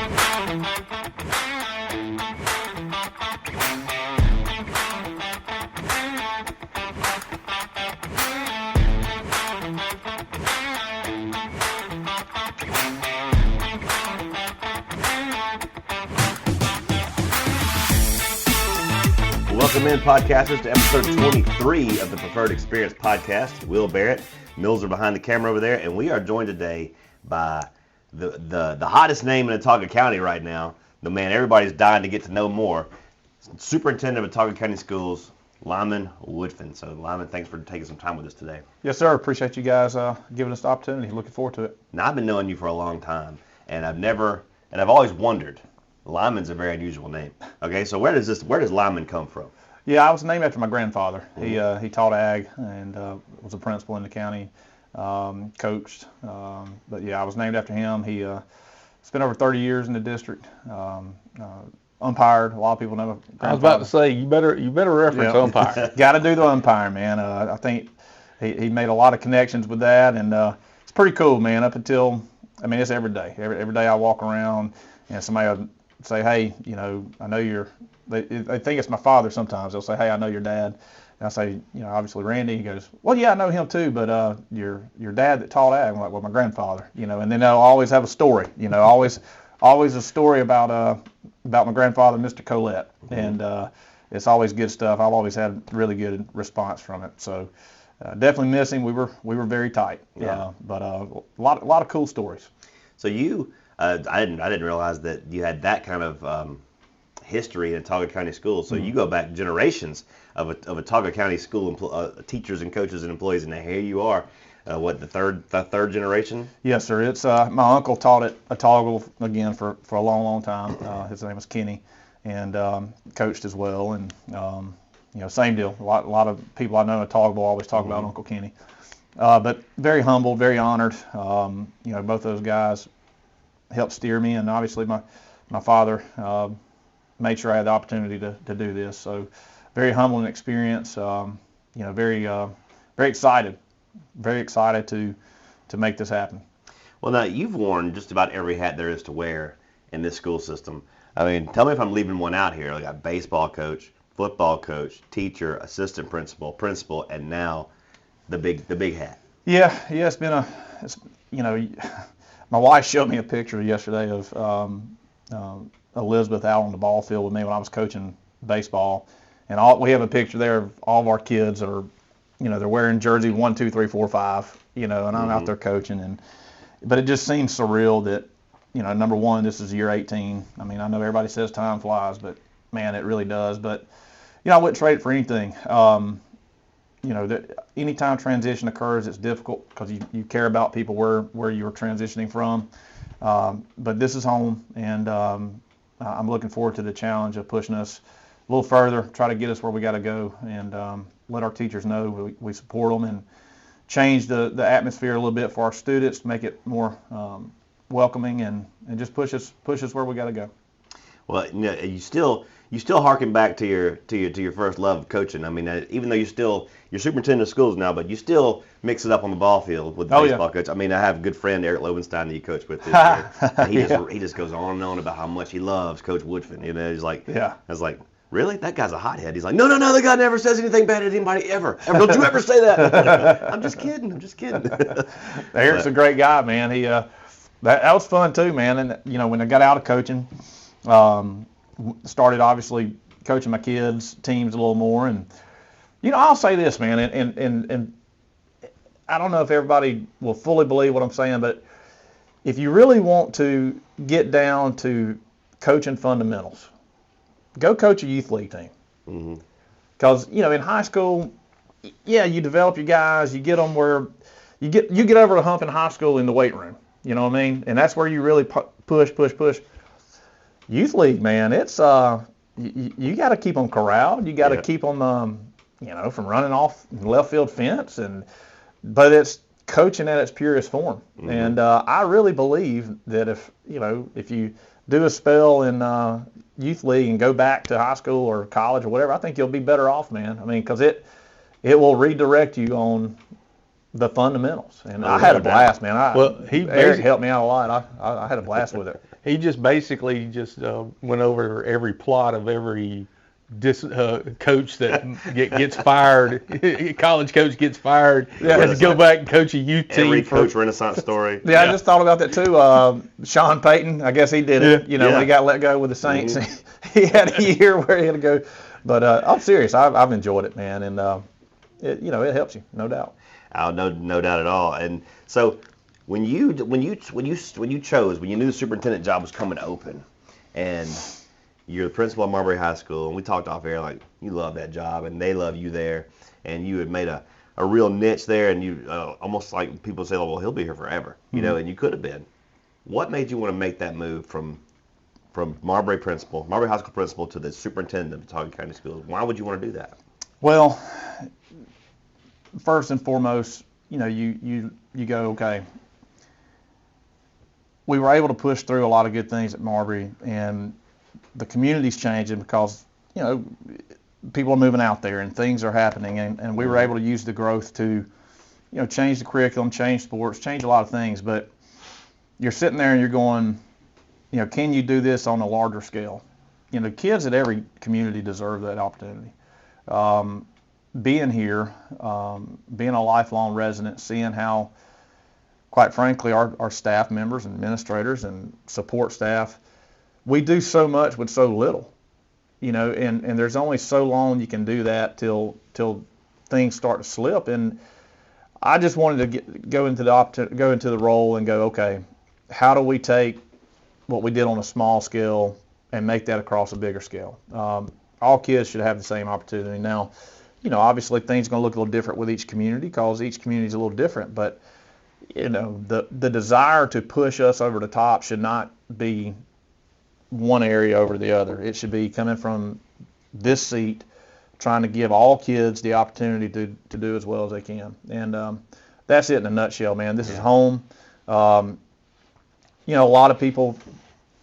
Welcome in, podcasters, to episode 23 of the Preferred Experience podcast. Will Barrett, Millzer behind the camera over there, and we are joined today by the hottest name in Autauga County right now, the man everybody's dying to get to know more, Superintendent of Autauga County Schools, Lyman Woodfin. So, Lyman, thanks for taking some time with us today. Yes, sir. Appreciate you guys giving us the opportunity. Looking forward to it. Now, I've been knowing you for a long time, and I've always wondered, Lyman's a very unusual name. Okay, so where does Lyman come from? Yeah, I was named after my grandfather. He taught ag and was a principal in the county, coached. But yeah, I was named after him. He spent over 30 years in the district. Umpired. A lot of people know my grandfather. I was about to say you better reference umpire. Got to do the umpiring, man. I think he made a lot of connections with that, and it's pretty cool, man. Up until it's every day. Every day I walk around and somebody will say, hey, I know they think it's my father sometimes. They'll say, hey, I know your dad. And I say, obviously Randy. He goes, well, yeah, I know him too, but your dad that taught ag. I'm like, well, my grandfather, and then they'll always have a story, always a story about my grandfather, Mr. Colette. And it's always good stuff. I've always had really good response from it. So definitely miss him. We were very tight. Yeah. But a lot of cool stories. So you, I didn't realize that you had that kind of history in Autauga County Schools. So you go back generations of Autauga County School teachers and coaches and employees, and here you are, the third generation? Yes, sir. It's my uncle taught at Autauga again for a long time. His name was Kenny, and coached as well. And same deal. A lot of people I know at Autauga will always talk about Uncle Kenny. But very humble, very honored. Both those guys helped steer me, and obviously my father made sure I had the opportunity to do this. So very humbling experience. Very excited. Very excited to make this happen. Well, now you've worn just about every hat there is to wear in this school system. I mean, tell me if I'm leaving one out here. I got baseball coach, football coach, teacher, assistant principal, and now the big hat. Yeah. It's been my wife showed me a picture yesterday of Elizabeth out on the ball field with me when I was coaching baseball, and we have a picture there of all of our kids are, they're wearing jersey 1, 2, 3, 4, 5, and I'm out there coaching, but it just seems surreal that, number one, this is year 18. I mean, I know everybody says time flies, but man, it really does. But I wouldn't trade it for anything. Anytime transition occurs, it's difficult because you care about people where you're transitioning from. But this is home, and I'm looking forward to the challenge of pushing us a little further, try to get us where we got to go, and let our teachers know we support them and change the atmosphere a little bit for our students to make it more welcoming and just push us where we got to go. Well, you still harken back to your first love of coaching. I mean, even though you're superintendent of schools now, but you still mix it up on the ball field with the baseball coach. I mean, I have a good friend, Eric Lowenstein, that you coach with this year. He just goes on and on about how much he loves Coach Woodfin. He's like, I was like, really? That guy's a hothead. He's like, no, the guy never says anything bad to anybody ever. Don't you ever say that. I'm just kidding. Eric's a great guy, man. He that was fun too, man. And when I got out of coaching, started obviously coaching my kids' teams a little more, and I'll say this, man, and I don't know if everybody will fully believe what I'm saying, but if you really want to get down to coaching fundamentals, go coach a youth league team. Because in high school, you develop your guys, you get them where you get over the hump in high school in the weight room. You know what I mean? And that's where you really push. Youth league, man, it's you got to keep them corralled. You got to keep them, from running off the left field fence. But it's coaching at its purest form. And I really believe that if you do a spell in youth league and go back to high school or college or whatever, I think you'll be better off, man. I mean, because it will redirect you on the fundamentals. And I had a blast, man. Eric helped me out a lot. I had a blast with it. He just basically went over every plot of every coach that gets fired. College coach gets fired. Yeah, has to go back and coach a youth team. Every coach renaissance story. Yeah, I just thought about that too. Sean Payton, I guess he did it. When he got let go with the Saints, he had a year where he had to go. But I'm serious. I've enjoyed it, man, and it helps you, no doubt. No doubt at all. And so when you knew the superintendent job was coming open, and you're the principal of Marbury High School, and we talked off air like you love that job and they love you there, and you had made a real niche there, and you almost like people say, well, he'll be here forever, and you could have been. What made you want to make that move from Marbury High School principal to the superintendent of Pawtucket County Schools? Why would you want to do that? Well, first and foremost, you go, okay, we were able to push through a lot of good things at Marbury, and the community's changing because, people are moving out there and things are happening, and we were able to use the growth to, change the curriculum, change sports, change a lot of things. But you're sitting there and you're going, can you do this on a larger scale? Kids at every community deserve that opportunity. Being here, being a lifelong resident, seeing how, quite frankly, our staff members and administrators and support staff, we do so much with so little, and there's only so long you can do that till things start to slip. And I just wanted to go into the role and go, okay, how do we take what we did on a small scale and make that across a bigger scale? All kids should have the same opportunity. Now, obviously things are going to look a little different with each community because each community is a little different, but the desire to push us over the top should not be one area over the other. It should be coming from this seat, trying to give all kids the opportunity to do as well as they can. And that's it in a nutshell, man. This is home. A lot of people,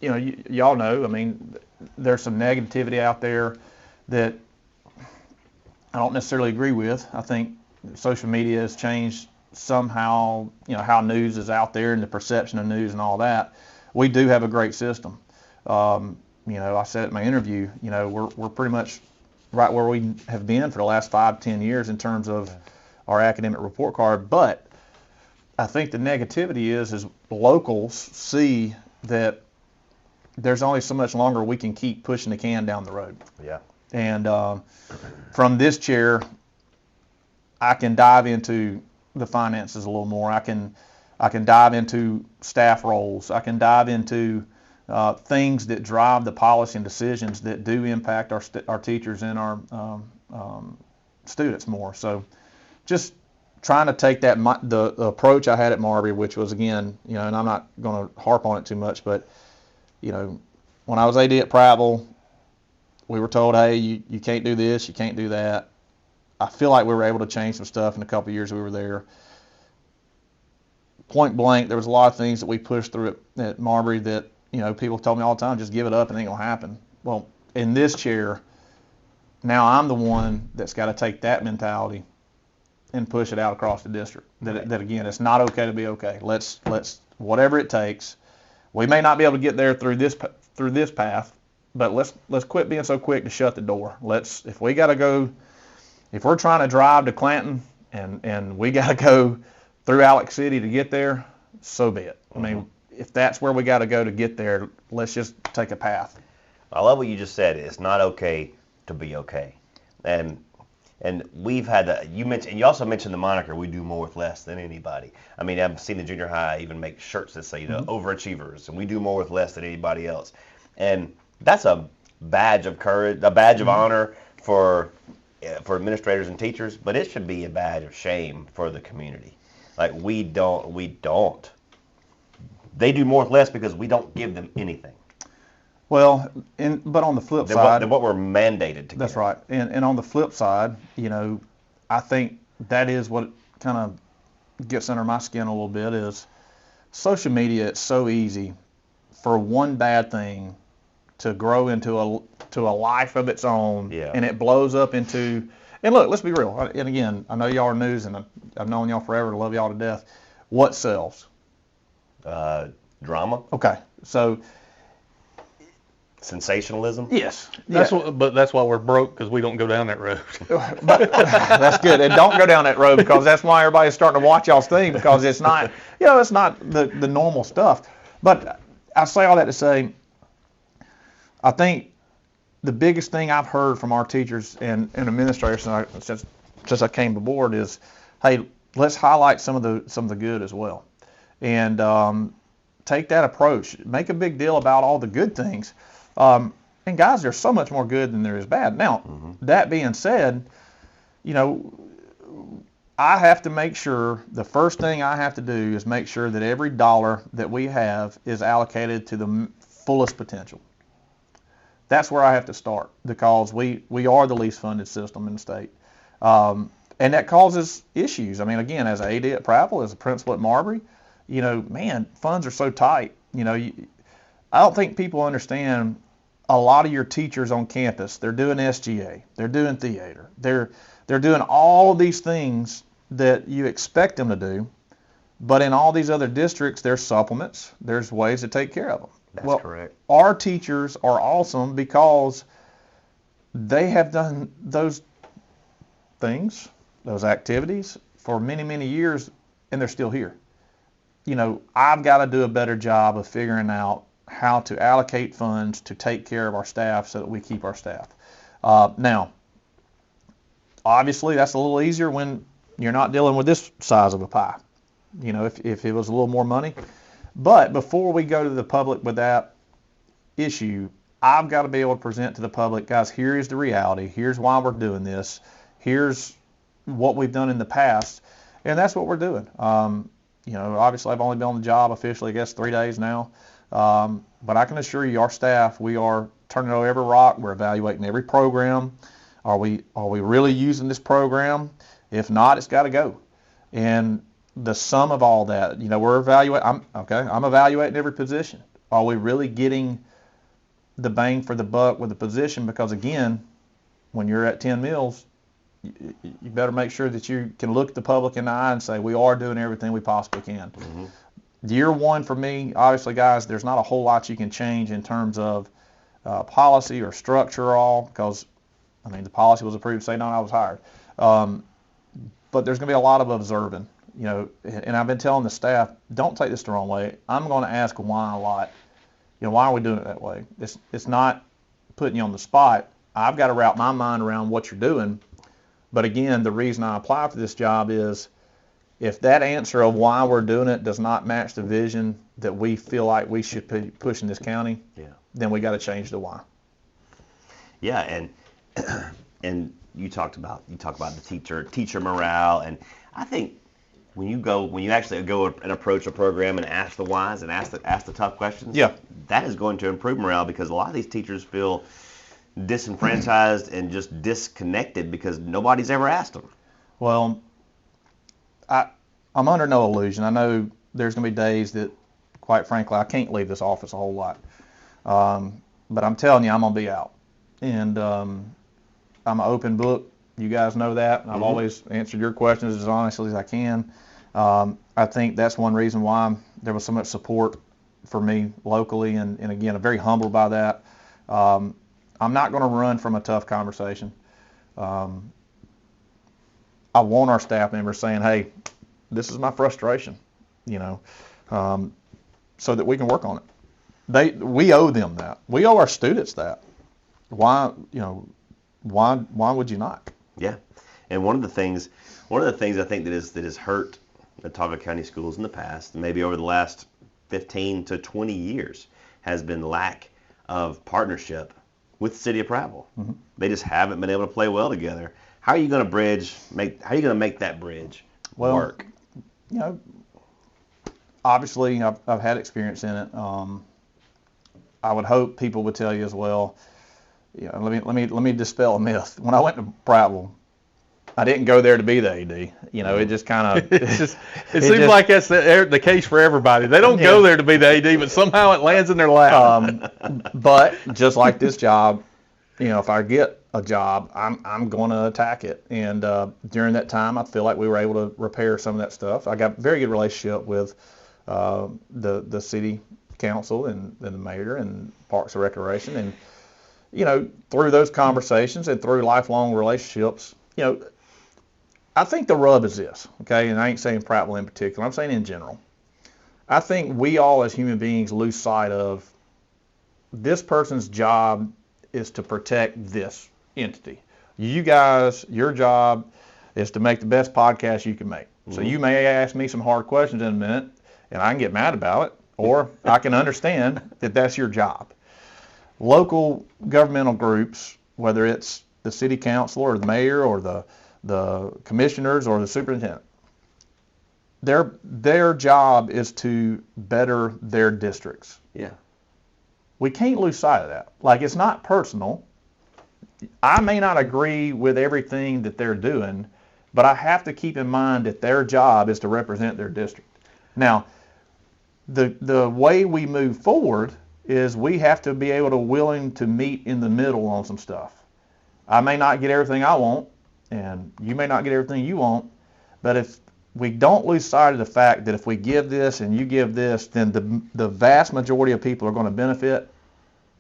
y'all know, I mean, there's some negativity out there that I don't necessarily agree with. I think social media has changed somehow, how news is out there and the perception of news and all that. We do have a great system. I said in my interview, we're pretty much right where we have been for the last 5-10 years in terms of our academic report card. But I think the negativity is locals see that there's only so much longer we can keep pushing the can down the road. Yeah. And from this chair, I can dive into the finances a little more. I can dive into staff roles. I can dive into things that drive the policy and decisions that do impact our teachers and our students more. So just trying to take the approach I had at Marbury, which was, again, and I'm not going to harp on it too much, but, when I was AD at Prattville, we were told, hey, you can't do this, you can't do that. I feel like we were able to change some stuff in a couple of years we were there. Point blank, there was a lot of things that we pushed through at Marbury that, people told me all the time, just give it up and it ain't going to happen. Well, in this chair, now I'm the one that's got to take that mentality and push it out across the district. That again, it's not okay to be okay. Let's whatever it takes. We may not be able to get there through this path, but let's quit being so quick to shut the door. If we're trying to drive to Clanton and we got to go through Alex City to get there, so be it. I mean, if that's where we got to go to get there, let's just take a path. I love what you just said. It's not okay to be okay. And we've had you also mentioned the moniker, we do more with less than anybody. I mean, I've seen the junior high even make shirts that say, overachievers, and we do more with less than anybody else. And that's a badge of courage, a badge of honor for administrators and teachers, but it should be a badge of shame for the community. Like, we don't. They do more with less because we don't give them anything. Well, but on the flip side, than what we're mandated to that's give. right. And on the flip side, I think that is what kind of gets under my skin a little bit is social media. It's so easy for one bad thing to grow into a life of its own, and it blows up into. And look, let's be real. And again, I know y'all are news, and I've known y'all forever. Love y'all to death. What sells? Drama. Okay, so sensationalism. Yes, but that's why we're broke, because we don't go down that road. But that's good. And don't go down that road, because that's why everybody's starting to watch y'all's thing, because it's not, it's not the normal stuff. But I say all that to say, I think the biggest thing I've heard from our teachers and administrators since I came aboard is, hey, let's highlight some of the good as well, and take that approach. Make a big deal about all the good things. And guys, there's so much more good than there is bad. Now, that being said, I have to make sure, the first thing I have to do is make sure that every dollar that we have is allocated to the fullest potential. That's where I have to start, because we are the least funded system in the state. And that causes issues. I mean, again, as an AD at Prattville, as a principal at Marbury, funds are so tight. I don't think people understand. A lot of your teachers on campus, they're doing SGA, they're doing theater, they're doing all of these things that you expect them to do, but in all these other districts, there's supplements, there's ways to take care of them. That's correct. Our teachers are awesome because they have done those things, those activities for many, many years, and they're still here. I've got to do a better job of figuring out how to allocate funds to take care of our staff so that we keep our staff. Now, obviously, that's a little easier when you're not dealing with this size of a pie. If it was a little more money. But before we go to the public with that issue, I've got to be able to present to the public, guys, here is the reality. Here's why we're doing this. Here's what we've done in the past. And that's what we're doing. Obviously, I've only been on the job officially, I guess, 3 days now. But I can assure you, our staff, we are turning over every rock. We're evaluating every program. Are we really using this program? If not, it's got to go. And the sum of all that, we're evaluating. I'm evaluating every position. Are we really getting the bang for the buck with the position? Because again, when you're at 10 mills, you better make sure that you can look the public in the eye and say, we are doing everything we possibly can. Mm-hmm. Year one for me, obviously, guys, there's not a whole lot you can change in terms of policy or structure or all, because, the policy was approved, say no, I was hired. But there's going to be a lot of observing, and I've been telling the staff, don't take this the wrong way. I'm going to ask why a lot. Why are we doing it that way? It's not putting you on the spot. I've got to wrap my mind around what you're doing. But again, the reason I apply for this job is, if that answer of why we're doing it does not match the vision that we feel like we should be pushing this county, then we got to change the why. Yeah, and you talked about the teacher morale, and I think when you actually go and approach a program and ask the whys and ask the tough questions, that is going to improve morale, because a lot of these teachers feel disenfranchised and just disconnected because nobody's ever asked them. Well, I'm under no illusion. I know there's going to be days that, quite frankly, I can't leave this office a whole lot. But I'm telling you, I'm going to be out. And I'm an open book. You guys know that. And I've always answered your questions as honestly as I can. I think that's one reason why there was so much support for me locally. And again, I'm very humbled by that. I'm not going to run from a tough conversation. I want our staff members saying, hey, this is my frustration, so that we can work on it. We owe them that. We owe our students that. Why would you not? Yeah. And one of the things I think that has hurt Watauga County schools in the past, maybe over the last 15 to 20 years, has been lack of partnership with the city of Prattville. Mm-hmm. They just haven't been able to play well together. How are you going to make that bridge work? Obviously, I've had experience in it. I would hope people would tell you as well. Let me dispel a myth. When I went to Prattville, I didn't go there to be the AD. It just kind of it seems like that's the case for everybody. They don't go there to be the AD, but somehow it lands in their lap. But just like this job, if I get a job, I'm going to attack it. And during that time, I feel like we were able to repair some of that stuff. I got a very good relationship with the city council and the mayor and Parks and Recreation. And, through those conversations and through lifelong relationships, I think the rub is this, okay? And I ain't saying Prattville in particular. I'm saying in general. I think we all as human beings lose sight of this person's job is to protect this entity. You guys, your job is to make the best podcast you can make. Mm-hmm. So you may ask me some hard questions in a minute, and I can get mad about it, or I can understand that that's your job. Local governmental groups, whether it's the city council or the mayor or the commissioners or the superintendent, their job is to better their districts. Yeah. We can't lose sight of that. Like, it's not personal. I may not agree with everything that they're doing, but I have to keep in mind that their job is to represent their district. Now, the way we move forward is we have to be able to willing to meet in the middle on some stuff. I may not get everything I want, and you may not get everything you want, but if we don't lose sight of the fact that if we give this and you give this, then the vast majority of people are going to benefit.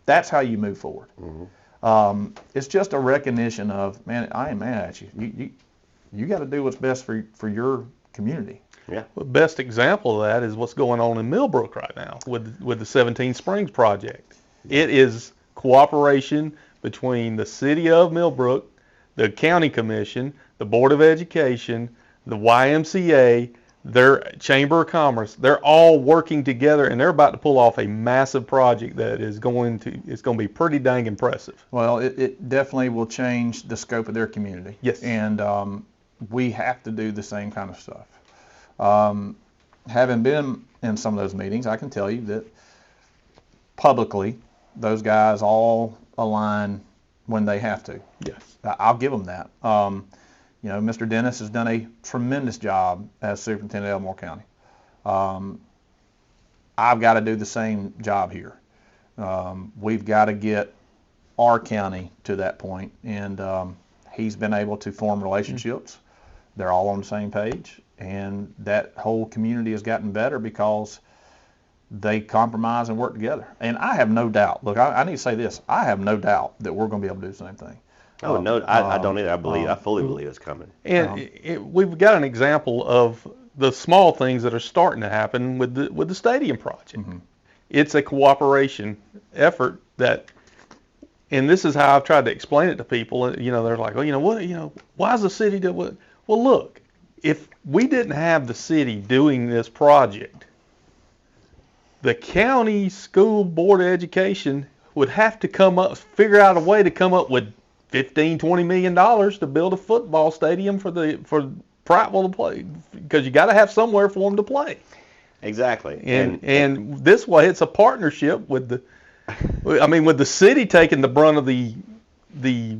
That's how you move forward. Mm-hmm. It's just a recognition of, man, I ain't mad at you. You got to do what's best for your community. Yeah. The best example of that is what's going on in Millbrook right now with the 17 Springs project. It is cooperation between the city of Millbrook, the county commission, the Board of Education, the YMCA, their Chamber of Commerce. They're all working together, and they're about to pull off a massive project that is going to be pretty dang impressive. Well, it definitely will change the scope of their community. Yes. And we have to do the same kind of stuff. Having been in some of those meetings, I can tell you that publicly, those guys all align when they have to. Yes. I'll give them that. Mr. Dennis has done a tremendous job as superintendent of Elmore County. I've got to do the same job here. We've got to get our county to that point, and he's been able to form relationships. Mm-hmm. They're all on the same page, and that whole community has gotten better because they compromise and work together. And I have no doubt. Look, I need to say this. I have no doubt that we're going to be able to do the same thing. Oh, no, I don't either. I fully believe it's coming. And we've got an example of the small things that are starting to happen with the stadium project. Mm-hmm. It's a cooperation effort and this is how I've tried to explain it to people. They're like, why is the city doing it? Well, look, if we didn't have the city doing this project, the county school board of education would have to figure out a way to come up with $15-20 million to build a football stadium for Prattville to play, because you got to have somewhere for them to play. Exactly. And this way, it's a partnership with the city taking the brunt of the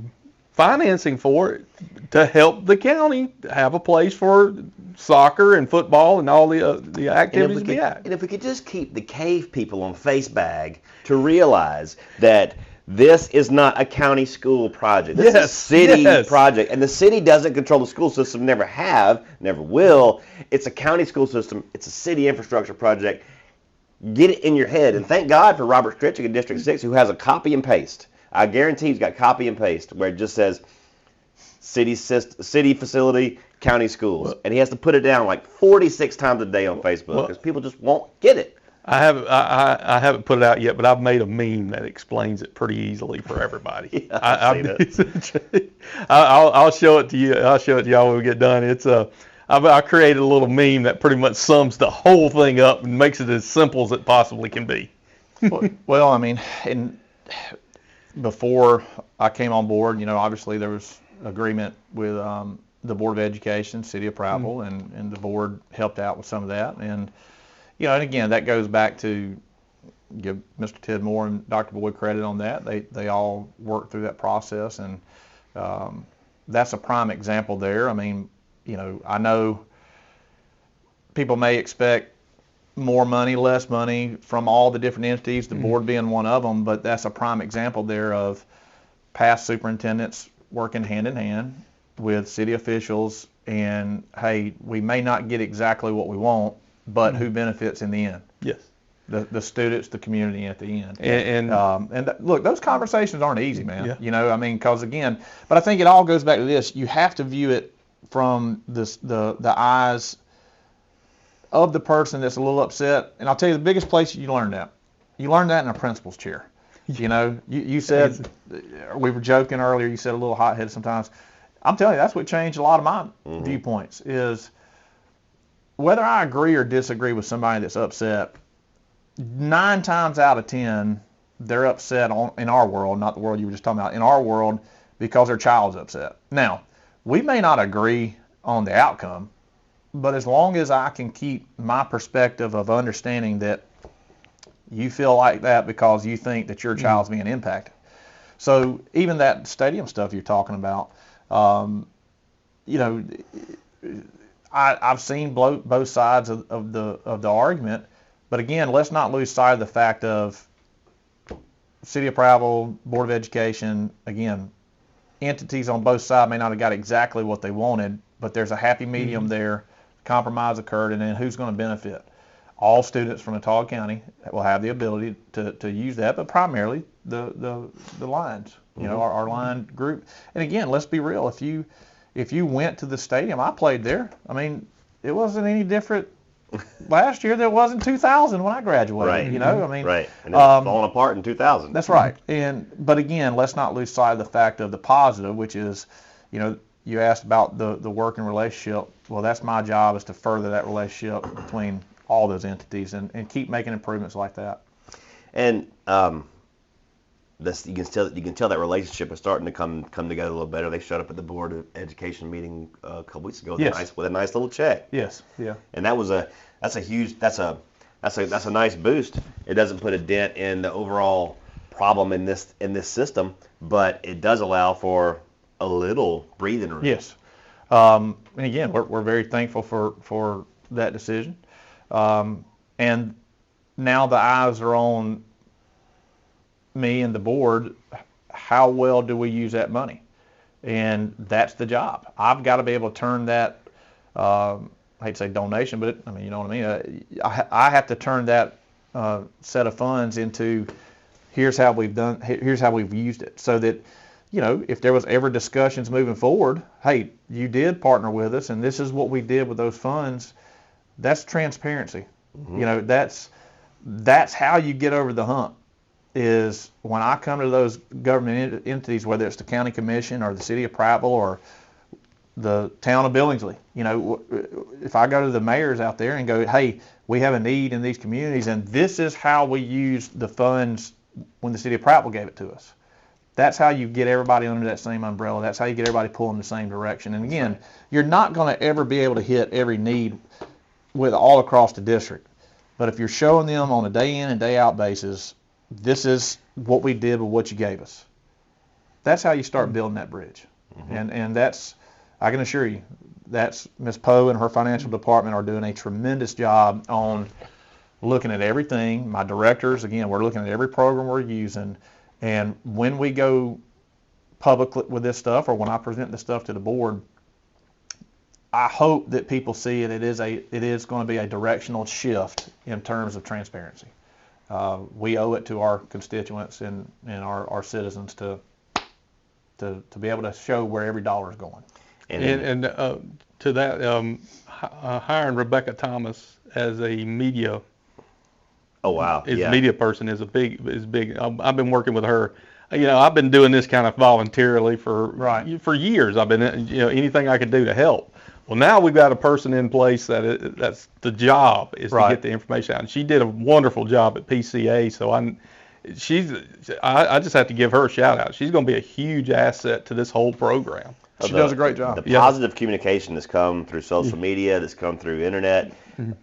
financing for it to help the county have a place for soccer and football and all the activities we have. And if we could just keep the cave people on face bag to realize that this is not a county school project. This is a city project. And the city doesn't control the school system, never have, never will. It's a county school system. It's a city infrastructure project. Get it in your head. And thank God for Robert Stritchick in District 6, who has a copy and paste. I guarantee he's got copy and paste where it just says city facility, county schools. And he has to put it down like 46 times a day on Facebook because people just won't get it. I haven't put it out yet, but I've made a meme that explains it pretty easily for everybody. I'll show it to you. I'll show it to y'all when we get done. I created a little meme that pretty much sums the whole thing up and makes it as simple as it possibly can be. Well, I mean, before I came on board, obviously there was agreement with the Board of Education, City of Prattville, mm-hmm. and the board helped out with some of that. And and again, that goes back to give Mr. Ted Moore and Dr. Boyd credit on that. They all worked through that process, and that's a prime example there. I mean, I know people may expect more money, less money from all the different entities, the board being one of them, but that's a prime example there of past superintendents working hand in hand with city officials, and hey, we may not get exactly what we want, but who benefits in the end? Yes. The students, the community at the end. And Look, those conversations aren't easy, man. Yeah. You know, I mean, because again, but I think it all goes back to this. You have to view it from the eyes of the person that's a little upset. And I'll tell you the biggest place you learn that. You learn that in a principal's chair. You know, you said, we were joking earlier, you said a little hot-headed sometimes. I'm telling you, that's what changed a lot of my viewpoints, is whether I agree or disagree with somebody that's upset, 9 times out of 10, they're upset in our world, not the world you were just talking about, in our world, because their child's upset. Now, we may not agree on the outcome, but as long as I can keep my perspective of understanding that you feel like that because you think that your child's being impacted. So even that stadium stuff you're talking about, you know, I've seen both sides of the argument, but again, let's not lose sight of the fact of City of Powell, Board of Education. Again, entities on both sides may not have got exactly what they wanted, but there's a happy medium there. Compromise occurred, and then who's going to benefit? All students from Watauga County will have the ability to use that, but primarily the lines, you know, our line group. And again, let's be real. If you went to the stadium, I played there. I mean, it wasn't any different last year than it was in 2000 when I graduated. Right. You know, I mean, right. And it was falling apart in 2000. That's right. But again, let's not lose sight of the fact of the positive, which is, you know, you asked about the working relationship. Well, that's my job, is to further that relationship between all those entities and keep making improvements like that. And you can tell that relationship is starting to come together a little better. They showed up at the Board of Education meeting a couple weeks ago with a nice little check. Yes. Yeah. And that's a nice boost. It doesn't put a dent in the overall problem in this system, but it does allow for a little breathing room. Yes. And again, we're very thankful for that decision. And now the eyes are on me and the board. How well do we use that money? And that's the job. I've got to be able to turn that, I hate to say donation, but I mean, you know what I mean? I have to turn that set of funds into here's how we've used it, so that, you know, if there was ever discussions moving forward, hey, you did partner with us and this is what we did with those funds. That's transparency. You know, that's how you get over the hump, is when I come to those government entities, whether it's the county commission or the city of Prattville or the town of Billingsley. You know, if I go to the mayors out there and go, hey, we have a need in these communities and this is how we used the funds when the city of Prattville gave it to us. That's how you get everybody under that same umbrella. That's how you get everybody pulling the same direction. And again, you're not going to ever be able to hit every need with all across the district. But if you're showing them on a day in and day out basis, this is what we did with what you gave us, that's how you start building that bridge. And that's, I can assure you, that's Ms. Poe and her financial department are doing a tremendous job on looking at everything. My directors, again, we're looking at every program we're using. And when we go public with this stuff, or when I present the stuff to the board, I hope that people see it. It is going to be a directional shift in terms of transparency. We owe it to our constituents and our citizens to be able to show where every dollar is going. And to that, hiring Rebecca Thomas as a media. Oh wow! Media person is big. I've been working with her. You know, I've been doing this kind of voluntarily for years. I've been, you know, anything I could do to help. Well, now we've got a person in place that's the job is to get the information out. And she did a wonderful job at PCA. So I just have to give her a shout out. She's going to be a huge asset to this whole program. She does a great job. The positive communication that's come through social media, that's come through internet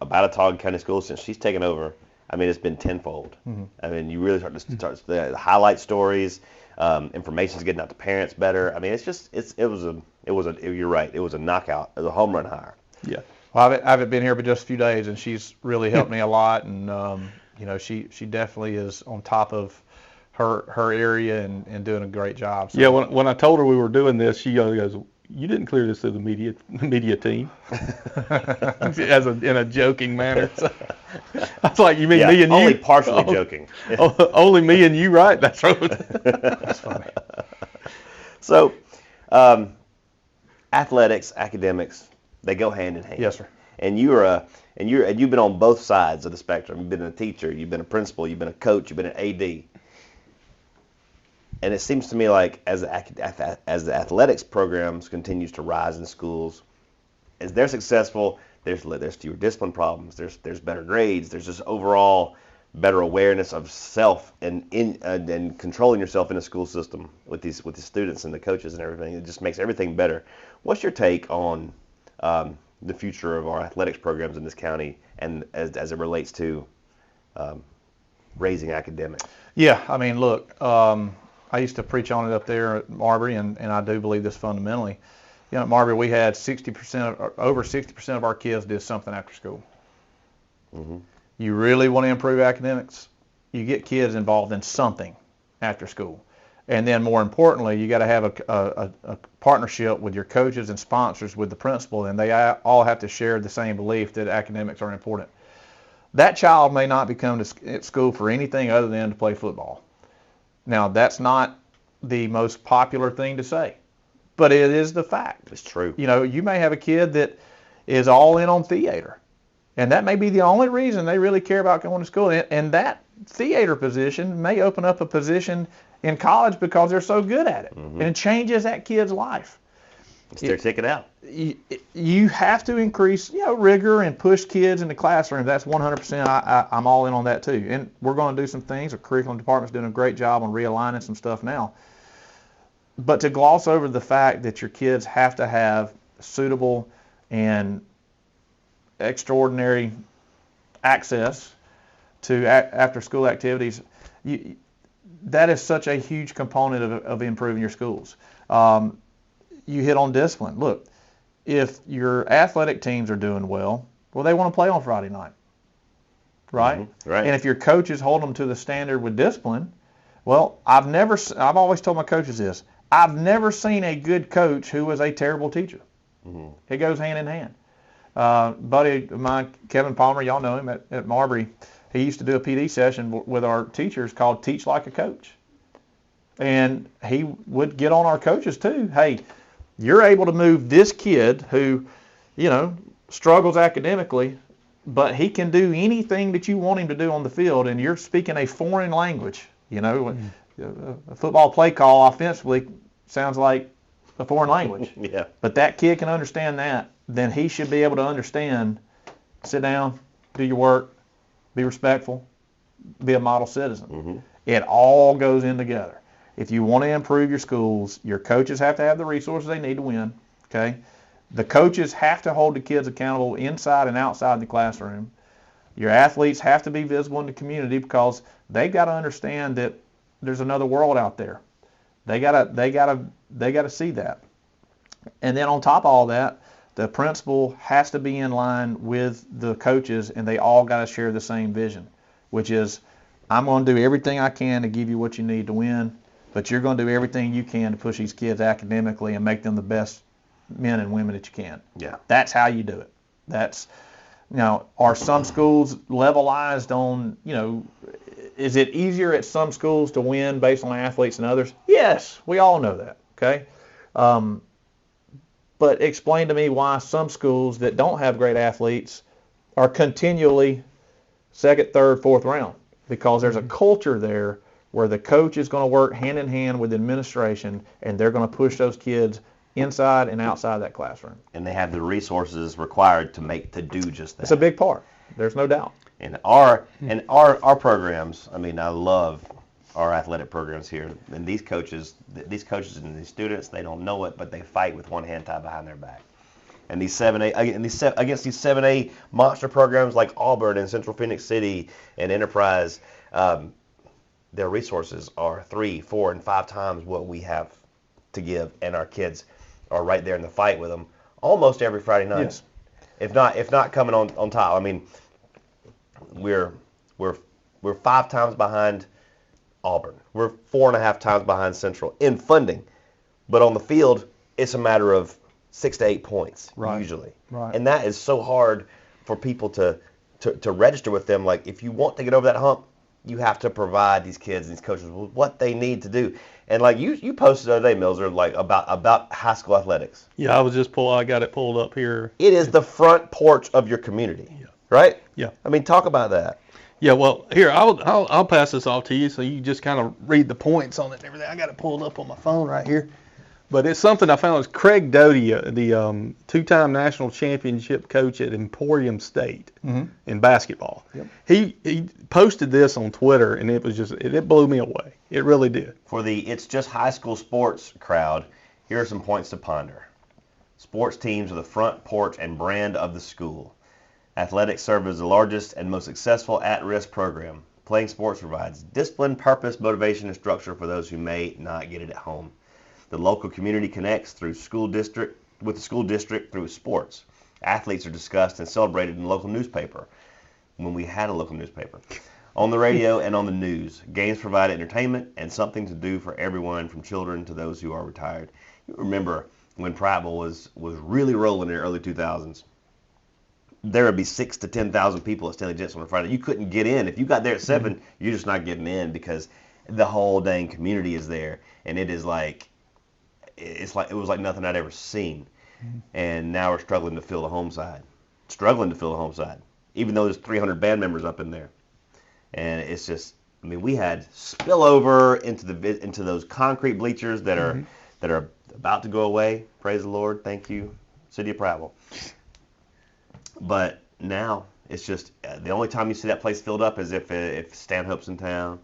about Watauga County Schools since she's taken over. I mean, it's been tenfold. I mean, you really start the highlight stories. Information's getting out to parents better. I mean, you're right. It was a knockout. It was a home run hire. Yeah. Well, I haven't been here but just a few days, and she's really helped me a lot. And you know, she definitely is on top of her area and doing a great job. So. Yeah, when I told her we were doing this, she goes, "You didn't clear this to the media team," in a joking manner. So, I was like, "You mean me and you?" Only partially joking. Only me and you, right? That's right. That's funny. So, athletics, academics, they go hand in hand. Yes, sir. And you've been on both sides of the spectrum. You've been a teacher, you've been a principal, you've been a coach, you've been an AD. And it seems to me like as the athletics programs continues to rise in schools, as they're successful, there's fewer discipline problems, there's better grades, there's just overall better awareness of self and controlling yourself in a school system with the students and the coaches and everything. It just makes everything better. What's your take on the future of our athletics programs in this county and as it relates to raising academics? Yeah, I mean, look, I used to preach on it up there at Marbury, and I do believe this fundamentally. You know, at Marbury, we had over 60% of our kids did something after school. Mm-hmm. You really want to improve academics, you get kids involved in something after school. And then more importantly, you got to have a partnership with your coaches and sponsors with the principal, and they all have to share the same belief that academics are important. That child may not be coming to school for anything other than to play football. Now, that's not the most popular thing to say, but it is the fact. It's true. You know, you may have a kid that is all in on theater, and that may be the only reason they really care about going to school. And that theater position may open up a position in college because they're so good at it, mm-hmm. and it changes that kid's life. It's their ticket out. You have to increase, rigor and push kids in the classroom. That's 100%. I'm all in on that too. And we're going to do some things. The curriculum department's doing a great job on realigning some stuff now. But to gloss over the fact that your kids have to have suitable and extraordinary access to after-school activities, that is such a huge component of improving your schools. You hit on discipline. Look, if your athletic teams are doing well, they want to play on Friday night, right? Mm-hmm. Right. And if your coaches hold them to the standard with discipline, I've always told my coaches this. I've never seen a good coach who was a terrible teacher. Mm-hmm. It goes hand in hand. Buddy of mine, Kevin Palmer, y'all know him at Marbury. He used to do a PD session with our teachers called Teach Like a Coach. And he would get on our coaches too. Hey, you're able to move this kid who, struggles academically, but he can do anything that you want him to do on the field, and you're speaking a foreign language. A football play call offensively sounds like a foreign language. Yeah. But that kid can understand that. Then he should be able to understand, sit down, do your work, be respectful, be a model citizen. Mm-hmm. It all goes in together. If you want to improve your schools, your coaches have to have the resources they need to win, okay? The coaches have to hold the kids accountable inside and outside the classroom. Your athletes have to be visible in the community because they've got to understand that there's another world out there. They gotta see that. And then on top of all that, the principal has to be in line with the coaches, and they all got to share the same vision, which is, I'm going to do everything I can to give you what you need to win, but you're going to do everything you can to push these kids academically and make them the best men and women that you can. Yeah. That's how you do it. Are some schools levelized on, is it easier at some schools to win based on athletes than others? Yes, we all know that, okay? But explain to me why some schools that don't have great athletes are continually second, third, fourth round. Because there's a culture there where the coach is going to work hand in hand with the administration, and they're going to push those kids inside and outside that classroom. And they have the resources required to do just that. It's a big part. There's no doubt. And our programs, I love our athletic programs here. And these coaches and these students, they don't know it, but they fight with one hand tied behind their back. And these 7A against these 7A monster programs like Auburn and Central Phoenix City and Enterprise, their resources are 3, 4, and 5 times what we have to give, and our kids are right there in the fight with them almost every Friday night. Yes. If not coming on top. We're 5 times behind Auburn. We're 4.5 times behind Central in funding. But on the field, it's a matter of 6 to 8 points usually. Right. And that is so hard for people to register with them. Like, if you want to get over that hump, you have to provide these kids and these coaches with what they need to do. And like you posted the other day, Millzer, like about high school athletics. Yeah, I got it pulled up here. It is the front porch of your community, right? Yeah. I mean, talk about that. Yeah, well, here, I'll pass this off to you so you just kind of read the points on it and everything. I got it pulled up on my phone right here. But it's something I found. It's Craig Doty, the two-time national championship coach at Emporium State in basketball. Yep. He posted this on Twitter, and it blew me away. It really did. For the It's Just High School Sports crowd, here are some points to ponder. Sports teams are the front porch and brand of the school. Athletics serve as the largest and most successful at-risk program. Playing sports provides discipline, purpose, motivation, and structure for those who may not get it at home. The local community connects with the school district through sports. Athletes are discussed and celebrated in the local newspaper, when we had a local newspaper, on the radio and on the news. Games provide entertainment and something to do for everyone, from children to those who are retired. You remember when Prattville was really rolling in the early 2000s. There would be 6,000 to 10,000 people at Stanley Jensen on a Friday. You couldn't get in. If you got there at 7, you're just not getting in, because the whole dang community is there, and it was like nothing I'd ever seen. And now we're struggling to fill the home side. Even though there's 300 band members up in there. And it's just, I mean, we had spillover into those concrete bleachers that are about to go away. Praise the Lord. Thank you, City of Prattville. But now it's just the only time you see that place filled up is if Stanhope's in town,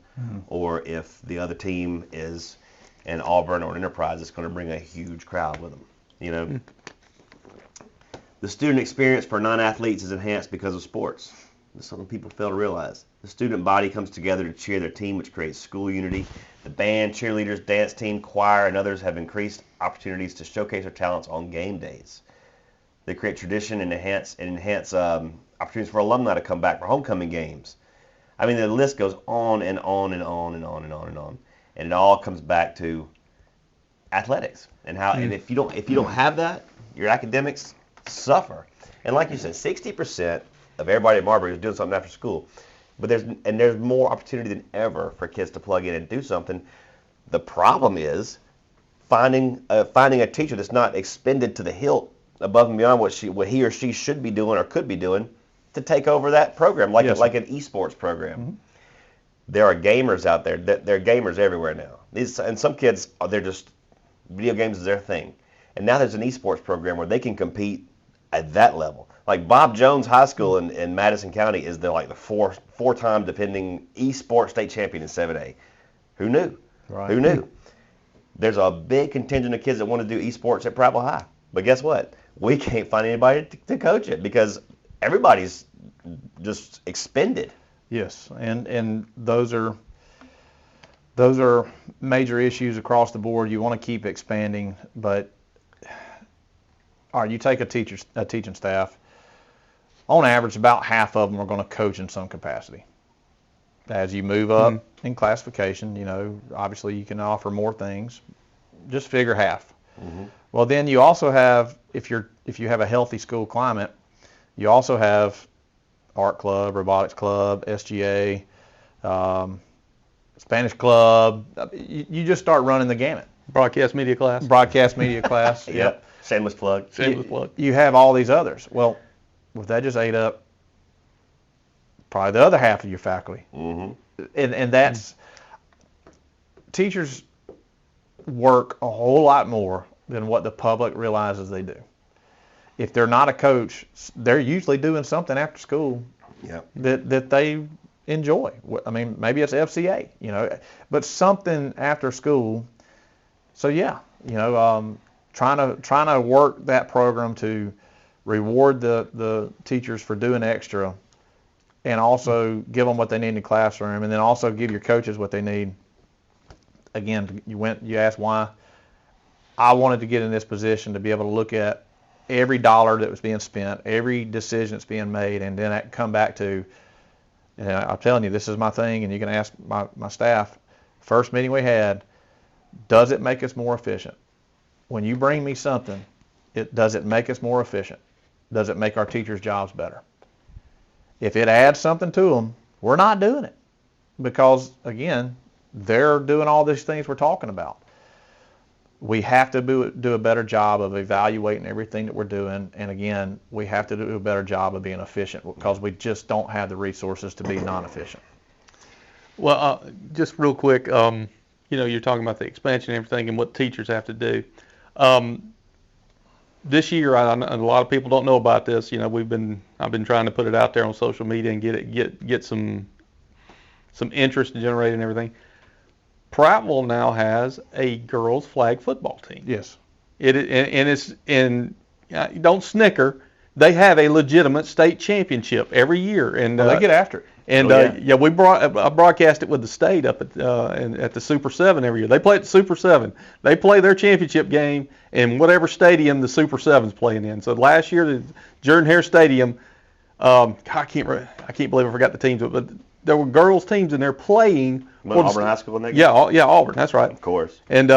or if the other team is an Auburn or an Enterprise. It's going to bring a huge crowd with them. You know, the student experience for non-athletes is enhanced because of sports. This is something people fail to realize. The student body comes together to cheer their team, which creates school unity. The band, cheerleaders, dance team, choir, and others have increased opportunities to showcase their talents on game days. They create tradition and enhance opportunities for alumni to come back for homecoming games. I mean, the list goes on and on and on and on and on and on, and it all comes back to athletics and how. And if you don't have that, your academics suffer. And like you said, 60% of everybody at Marbury is doing something after school, but there's more opportunity than ever for kids to plug in and do something. The problem is finding a teacher that's not expended to the hilt, above and beyond what he or she should be doing or could be doing, to take over that program, like an esports program. There are gamers out there. There are gamers everywhere now. And some kids, they're just, video games is their thing. And now there's an esports program where they can compete at that level. Like Bob Jones High School in Madison County is the four-time defending esports state champion in 7A. Who knew? Right. Who knew? There's a big contingent of kids that want to do esports at Prattville High. But guess what? We can't find anybody to coach it because everybody's just expended. Yes, and those are major issues across the board. You want to keep expanding, but all right, you take a teaching staff. On average, about half of them are going to coach in some capacity. As you move up in classification, you know, obviously you can offer more things. Just figure half. Well, then you also have, if you have a healthy school climate, you also have art club, robotics club, SGA, Spanish club. You just start running the gamut. Broadcast media class. Yep. Shameless plug. You have all these others. Well, that just ate up probably the other half of your faculty. And that's, teachers work a whole lot more than what the public realizes they do. If they're not a coach, they're usually doing something after school that they enjoy. I mean, maybe it's FCA, you know, but something after school. So yeah, you know, trying to work that program to reward the teachers for doing extra, and also give them what they need in the classroom, and then also give your coaches what they need. Again, you asked why. I wanted to get in this position to be able to look at every dollar that was being spent, every decision that's being made, and then come back to, you know, I'm telling you, this is my thing, and you can ask my staff, first meeting we had, does it make us more efficient? When you bring me something, does it make us more efficient? Does it make our teachers' jobs better? If it adds something to them, we're not doing it because, again, they're doing all these things we're talking about. We have to do a better job of evaluating everything that we're doing, and again, we have to do a better job of being efficient because we just don't have the resources to be non-efficient. Well, just real quick, you're talking about the expansion and everything and what teachers have to do. This year, a lot of people don't know about this. I've been trying to put it out there on social media and get some interest generated and everything. Prattville now has a girls flag football team. Yes. Don't snicker. They have a legitimate state championship every year, and they get after it. And I broadcast it with the state up at the Super 7 every year. They play at the Super 7. They play their championship game in whatever stadium the Super 7's playing in. So last year, the Jordan-Hare Stadium, I can't believe I forgot the teams, but there were girls teams and they're playing. Auburn High School in that game? Yeah, Auburn. That's right. Of course. And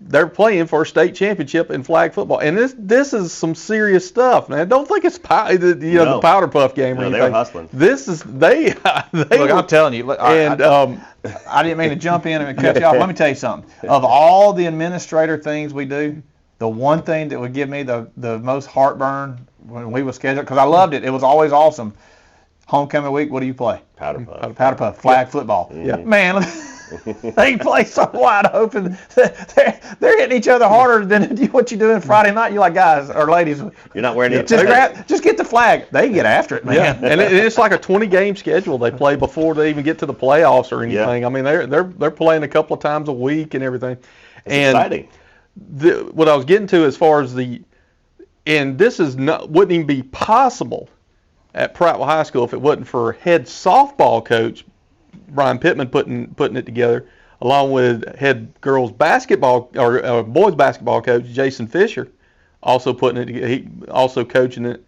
they're playing for a state championship in flag football, and this is some serious stuff, man. Don't think it's the powder puff game or anything. They were hustling. This is they. Look, I'm telling you. Look, I didn't mean to jump in and cut you off. Let me tell you something. Of all the administrator things we do, the one thing that would give me the most heartburn when we were scheduled, because I loved it. It was always awesome. Homecoming week. What do you play? Powder puff. Powder puff. Flag football. Yeah. Man. They play so wide open. They're hitting each other harder than what you do on Friday night. You're like, guys or ladies, you're not wearing it. Just get the flag. They get after it, man. Yeah, and it's like a 20-game schedule they play before they even get to the playoffs or anything. Yeah. I mean, they're playing a couple of times a week and everything. It's exciting. What I was getting to as far as this wouldn't even be possible at Prattville High School if it wasn't for head softball coach Brian Pittman putting it together, along with head girls basketball or boys basketball coach Jason Fisher, also putting it together. He also coaching it.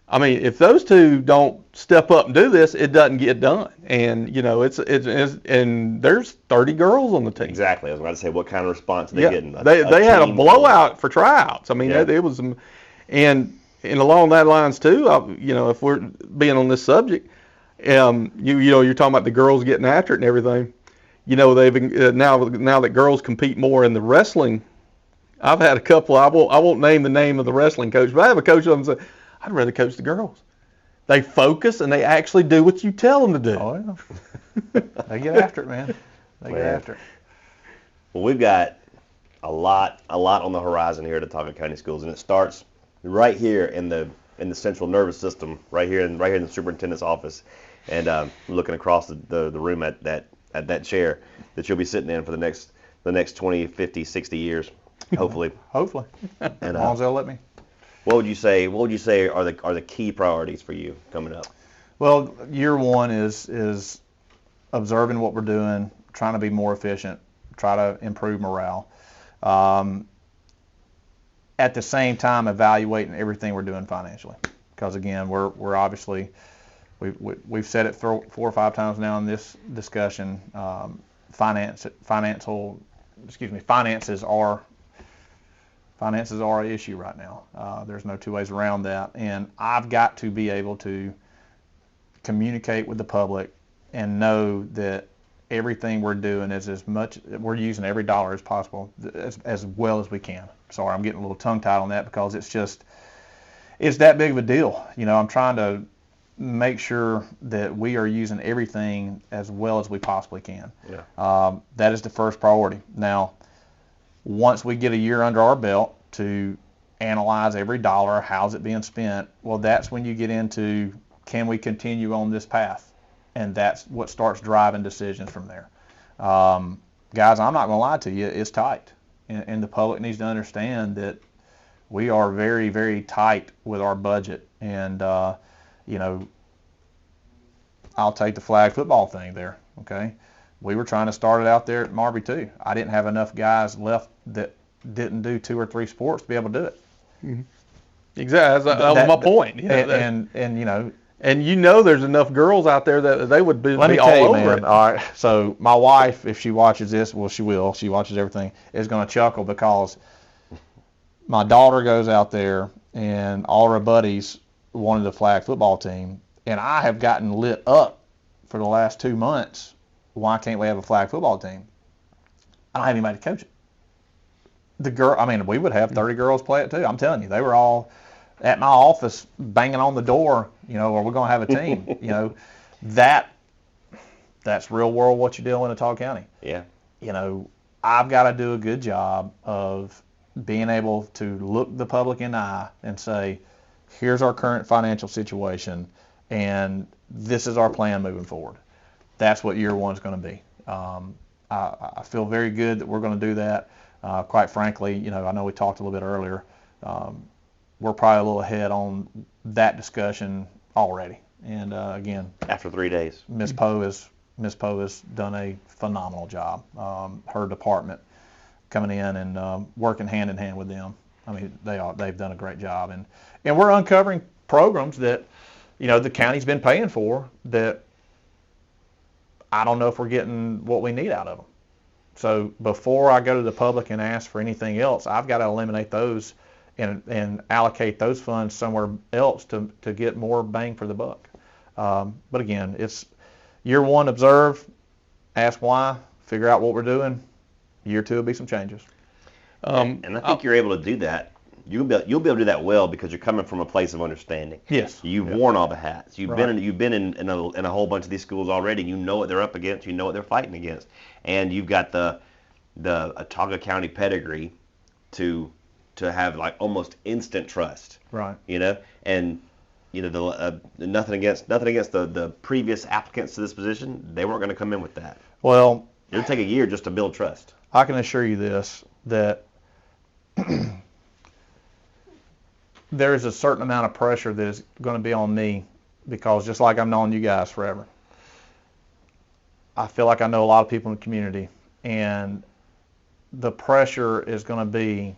I mean, if those two don't step up and do this, it doesn't get done. And it's and there's 30 girls on the team. Exactly. I was about to say, what kind of response are they getting? They had a blowout for tryouts. I mean, it was and along that lines too. If we're being on this subject. You're talking about the girls getting after it and everything. They've now that girls compete more in the wrestling. I've had a couple. I won't name the name of the wrestling coach, but I have a coach that said, "I'd rather coach the girls. They focus and they actually do what you tell them to do." Oh yeah. They get after it, man. Get after it. Well, we've got a lot on the horizon here to talk at County Schools, and it starts right here in the central nervous system, right here in the superintendent's office. And looking across the room at that chair that you'll be sitting in for the next 20, 50, 60 years, hopefully. Hopefully. And, as long as they'll let me. What would you say are the key priorities for you coming up? Well, year one is observing what we're doing, trying to be more efficient, try to improve morale. At the same time, evaluating everything we're doing financially, because again, we're obviously. We've said it 4 or 5 times now in this discussion. Finances are an issue right now. There's no two ways around that, and I've got to be able to communicate with the public and know that everything we're doing is we're using every dollar as possible as well as we can. Sorry, I'm getting a little tongue-tied on that because it's that big of a deal. I'm trying to make sure that we are using everything as well as we possibly can. Yeah. That is the first priority. Now, once we get a year under our belt to analyze every dollar, how's it being spent, well, that's when you get into, can we continue on this path? And that's what starts driving decisions from there. Guys, I'm not going to lie to you, it's tight. And the public needs to understand that we are very, very tight with our budget. And, I'll take the flag football thing there, okay? We were trying to start it out there at Marby too. I didn't have enough guys left that didn't do 2 or 3 sports to be able to do it. Mm-hmm. Exactly. That was my point. And And you know there's enough girls out there that they would be, Let me all tell you, over man. it. All right. So my wife, if she watches this, well, she will. She watches everything. Is going to chuckle because my daughter goes out there and all her buddies wanted a flag football team, and I have gotten lit up for the last 2 months. Why can't we have a flag football team? I don't have anybody to coach it. We would have 30 girls play it too. I'm telling you, they were all at my office banging on the door, or we're going to have a team. That's real world what you're dealing in Ottawa County. Yeah. I've got to do a good job of being able to look the public in the eye and say, here's our current financial situation, and this is our plan moving forward. That's what year one's going to be. I feel very good that we're going to do that. Quite frankly, I know we talked a little bit earlier. We're probably a little ahead on that discussion already. And again, after 3 days, Miss Poe has done a phenomenal job. Her department coming in and working hand in hand with them. They've done a great job, and we're uncovering programs that the county's been paying for that I don't know if we're getting what we need out of them. So before I go to the public and ask for anything else, I've got to eliminate those and allocate those funds somewhere else to get more bang for the buck. But again, it's year one, observe, ask why, figure out what we're doing. Year two will be some changes. And I think you're able to do that. You'll be able to do that well because you're coming from a place of understanding. Yes. You've worn all the hats. You've Right. been in a whole bunch of these schools already. You know what they're up against. You know what they're fighting against, and you've got the Ottawa County pedigree to have like almost instant trust. Right. And nothing against the previous applicants to this position. They weren't going to come in with that. Well, It'll take a year just to build trust. I can assure you this, that there's a certain amount of pressure that is going to be on me because just like I've known you guys forever, I feel like I know a lot of people in the community, and the pressure is going to be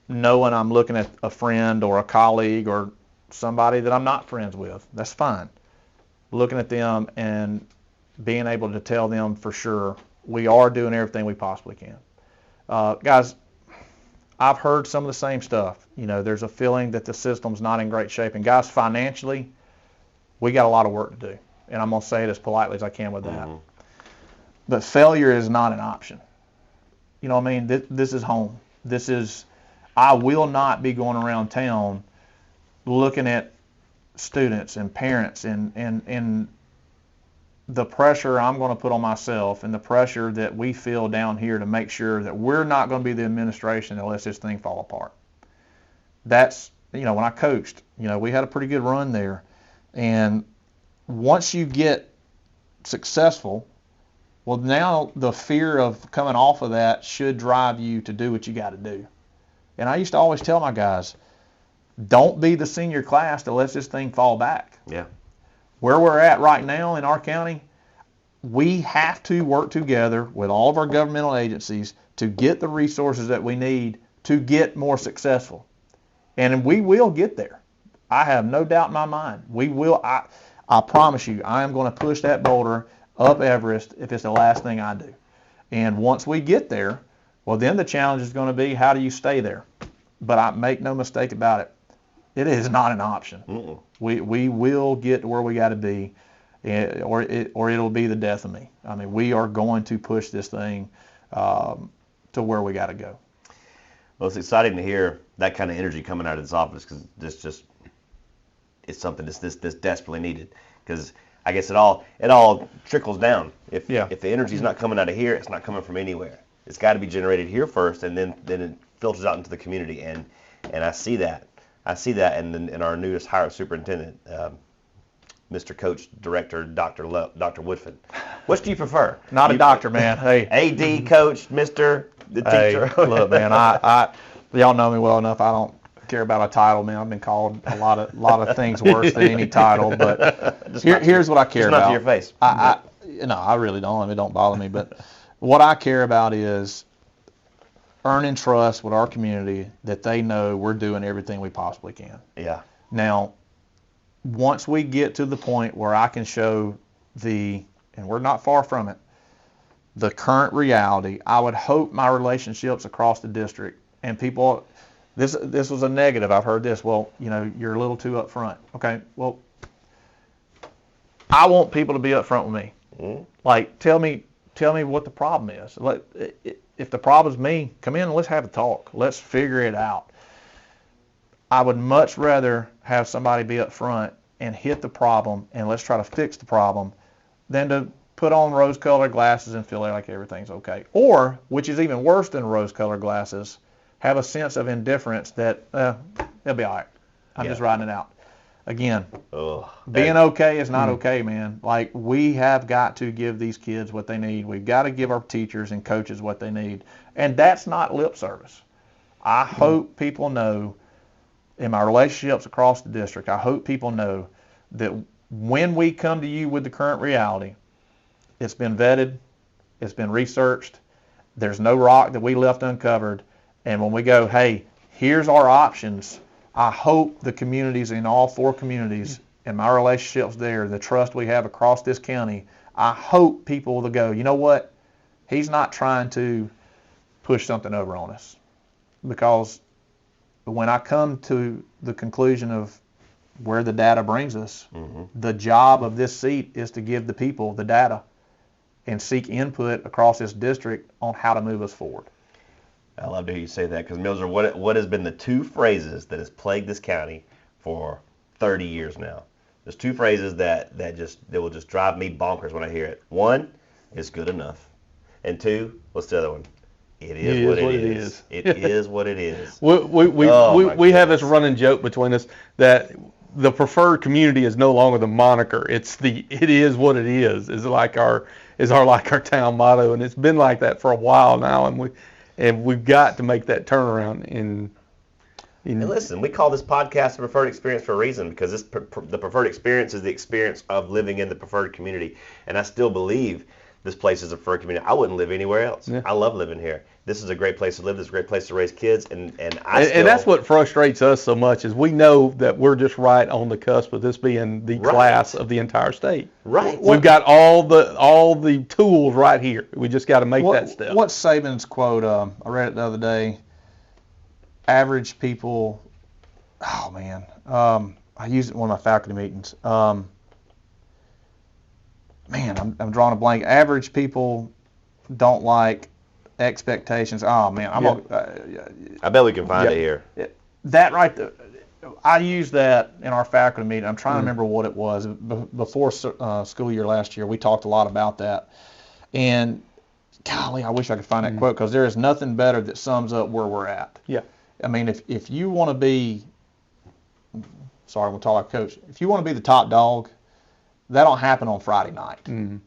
knowing I'm looking at a friend or a colleague or somebody that I'm not friends with. That's fine. Looking at them and being able to tell them for sure we are doing everything we possibly can. Guys, I've heard some of the same stuff. There's a feeling that the system's not in great shape. And guys, financially, we got a lot of work to do. And I'm going to say it as politely as I can with that. Mm-hmm. But failure is not an option. This is home. I will not be going around town looking at students and parents and the pressure I'm going to put on myself and the pressure that we feel down here to make sure that we're not going to be the administration that lets this thing fall apart. That's, when I coached, we had a pretty good run there. And once you get successful, well, now the fear of coming off of that should drive you to do what you got to do. And I used to always tell my guys, don't be the senior class that lets this thing fall back. Yeah. Where we're at right now in our county, we have to work together with all of our governmental agencies to get the resources that we need to get more successful. And we will get there. I have no doubt in my mind. We will. I promise you, I am going to push that boulder up Everest if it's the last thing I do. And once we get there, well, then the challenge is going to be how do you stay there? But I make no mistake about it. It is not an option. Mm-mm. We will get to where we got to be, or it'll be the death of me. We are going to push this thing to where we got to go. Well, it's exciting to hear that kind of energy coming out of this office because it's something that's desperately needed. Because I guess it all trickles down. If the energy is not coming out of here, it's not coming from anywhere. It's got to be generated here first, and then it filters out into the community. And I see that. in our newest hire superintendent, Mr. Coach Director Dr. Woodfin. Which do you prefer? Not a doctor, man. Hey, AD Coach, Mr. the teacher. Hey, look, man, I y'all know me well enough. I don't care about a title, man. I've been called a lot of things worse than any title, but here's what I care about. Not to your face. I really don't. It don't bother me, but what I care about is earning trust with our community that they know we're doing everything we possibly can. Yeah. Now, once we get to the point where I can show and we're not far from it, the current reality, I would hope my relationships across the district and people, this was a negative. I've heard this. Well, you're a little too upfront. Okay. Well, I want people to be upfront with me. Mm-hmm. Like, tell me what the problem is. If the problem is me, come in and let's have a talk. Let's figure it out. I would much rather have somebody be upfront and hit the problem and let's try to fix the problem than to put on rose-colored glasses and feel like everything's okay. Or, which is even worse than rose-colored glasses, have a sense of indifference that it'll be all right. I'm just riding it out. Again, being okay is not okay, man. Like, we have got to give these kids what they need. We've got to give our teachers and coaches what they need. And that's not lip service. I hope people know, in my relationships across the district, I hope people know that when we come to you with the current reality, it's been vetted, it's been researched, there's no rock that we left uncovered, and when we go, hey, here's our options, I hope the communities in all 4 communities and my relationships there, the trust we have across this county, I hope people will go, you know what, he's not trying to push something over on us. Because when I come to the conclusion of where the data brings us, the job of this seat is to give the people the data and seek input across this district on how to move us forward. I love to hear you say that, because Millzer, what has been the 2 phrases that has plagued this county for 30 years now? There's 2 phrases that will just drive me bonkers when I hear it. 1, it's good enough. And 2, what's the other one? It is what it is. It is what it is. We have this running joke between us that the preferred community is no longer the moniker. It's it is what it is like our town motto, and it's been like that for a while now, and we've got to make that turnaround. And listen, we call this podcast the preferred experience for a reason, because the preferred experience is the experience of living in the preferred community, and I still believe this place is a preferred community. I wouldn't live anywhere else. Yeah. I love living here. This is a great place to live. This is a great place to raise kids, and that's what frustrates us so much, is we know that we're just right on the cusp of this being the class of the entire state. Right. We've got all the tools right here. We just got to make that step. What's Saban's quote? I read it the other day. Average people. Oh man, I used it in one of my faculty meetings. Man, I'm drawing a blank. Average people don't like expectations. Oh man, I bet we can find it here. That right there. I used that in our faculty meeting. I'm trying to remember what it was. Before school year last year, we talked a lot about that. And golly, I wish I could find that quote, because there is nothing better that sums up where we're at. Yeah. I mean, if you want to be, sorry, I'm going to talk like coach. If you want to be the top dog, that don't happen on Friday night. Mm-hmm.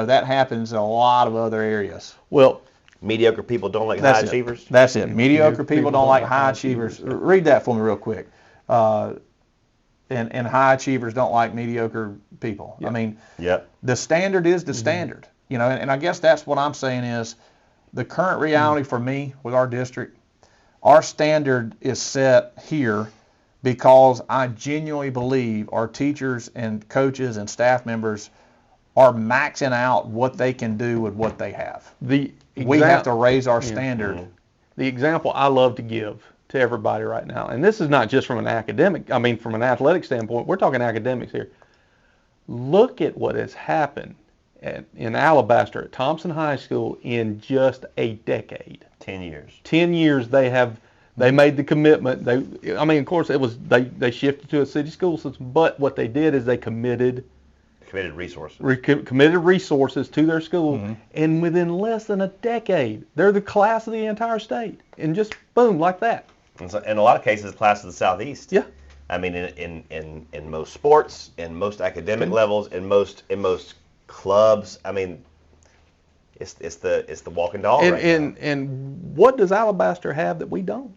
That happens in a lot of other areas. Well, mediocre people don't like high achievers. That's it. Mediocre people don't like high achievers. Read that for me real quick. And high achievers don't like mediocre people. Yep. I mean, the standard is the standard. And I guess that's what I'm saying is the current reality for me with our district, our standard is set here because I genuinely believe our teachers and coaches and staff members are maxing out what they can do with what they have. We have to raise our standard. The example I love to give to everybody right now, and this is not just from an athletic standpoint, we're talking academics here. Look at what has happened in Alabaster at Thompson High School in just a decade. 10 years. 10 years they made the commitment. Of course it was they shifted to a city school system, but what they did is they committed resources. Committed resources to their school, and within less than a decade, they're the class of the entire state, and just boom, like that. And so, in a lot of cases, class of the Southeast. Yeah. I mean, in most sports, in most academic levels, in most clubs. I mean, it's the walking dog right now. And what does Alabaster have that we don't?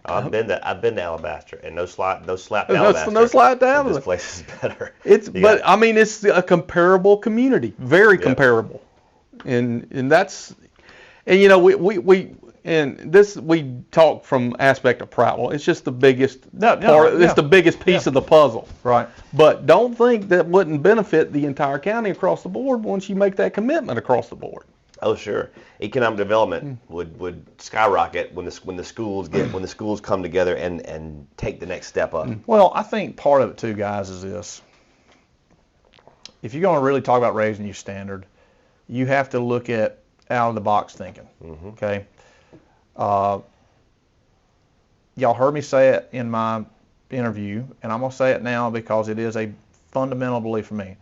I've been to Alabaster, and no slap to Alabaster. No slap to Alabaster. This place is better. It's a comparable community, very comparable, and that's, and we and this we talk from aspect of pride. Well, it's just the biggest part. Yeah. It's the biggest piece of the puzzle. Right. But don't think that wouldn't benefit the entire county across the board once you make that commitment across the board. Oh, sure. Economic development would skyrocket when the schools come together and take the next step up. Well, I think part of it too, guys, is this. If you're going to really talk about raising your standard, you have to look at out of the box thinking. Okay. Y'all heard me say it in my interview, and I'm going to say it now because it is a fundamental belief for me.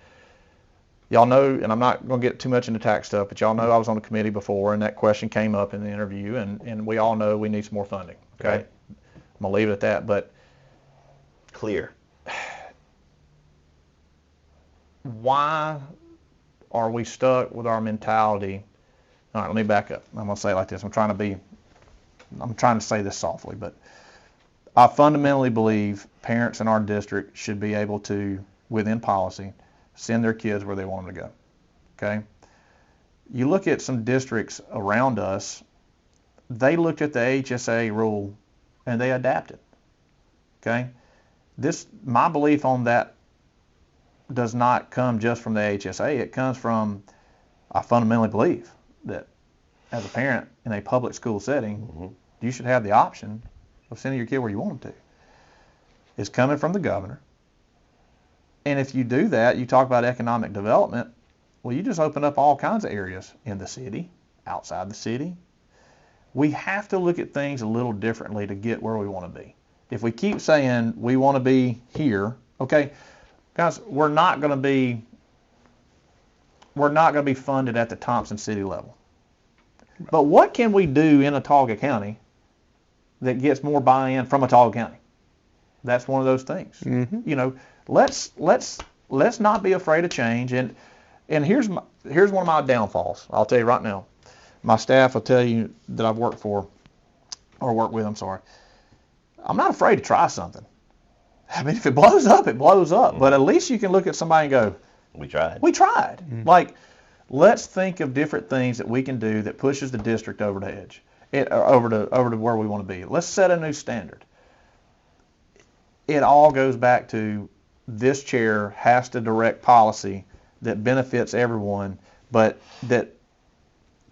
Y'all know, and I'm not going to get too much into tax stuff, but y'all know I was on the committee before, and that question came up in the interview, and we all know we need some more funding. Okay. Right. I'm going to leave it at that, but Clear. Why are we stuck with our mentality? All right, let me back up. I'm going to say it like this. I'm trying to say this softly, but I fundamentally believe parents in our district should be able to, within policy, send their kids where they want them to go. Okay? You look at some districts around us, they looked at the HSA rule and they adapted. Okay? My belief on that does not come just from the HSA. It comes from, I fundamentally believe that as a parent in a public school setting, you should have the option of sending your kid where you want them to. It's coming from the governor. And if you do that, you talk about economic development, well, you just open up all kinds of areas in the city, outside the city. We have to look at things a little differently to get where we want to be. If we keep saying we want to be here, okay, guys, we're not going to be funded at the Thompson City level. But what can we do in Autauga County that gets more buy-in from Autauga County? That's one of those things. You know, let's not be afraid of change. And here's one of my downfalls. I'll tell you right now. My staff will tell you that I've worked with. I'm sorry. I'm not afraid to try something. I mean, if it blows up, it blows up. But at least you can look at somebody and go, We tried. Like, let's think of different things that we can do that pushes the district over the edge, over to where we want to be. Let's set a new standard. It all goes back to this chair has to direct policy that benefits everyone, but that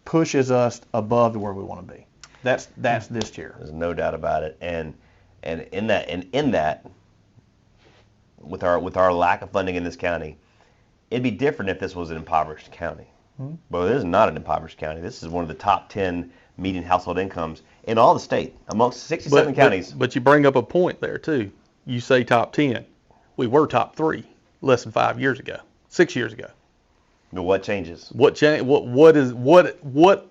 pushes us above to where we want to be. That's this chair. There's no doubt about it. And in that, with our lack of funding in this county, it'd be different if this was an impoverished county. But this is not an impoverished county. This is one of the top 10 median household incomes in all the state, amongst 67 counties. But you bring up a point there too. You say top 10. We were top 3 less than 5 years ago, 6 years ago. But what changes? What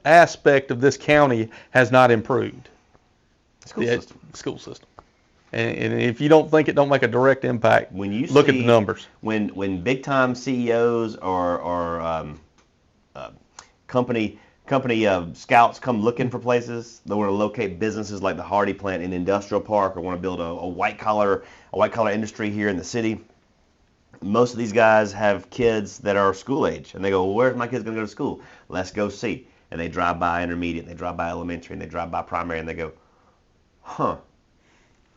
aspect of this county has not improved? School system. And if you don't think it don't make a direct impact, when you look at the numbers. When big time CEOs or company scouts come looking for places, they want to locate businesses like the Hardy plant in Industrial Park, or want to build a white collar industry here in the city. Most of these guys have kids that are school age, and they go, well, where's my kids going to go to school? Let's go see. And they drive by intermediate, and they drive by elementary, and they drive by primary, and they go,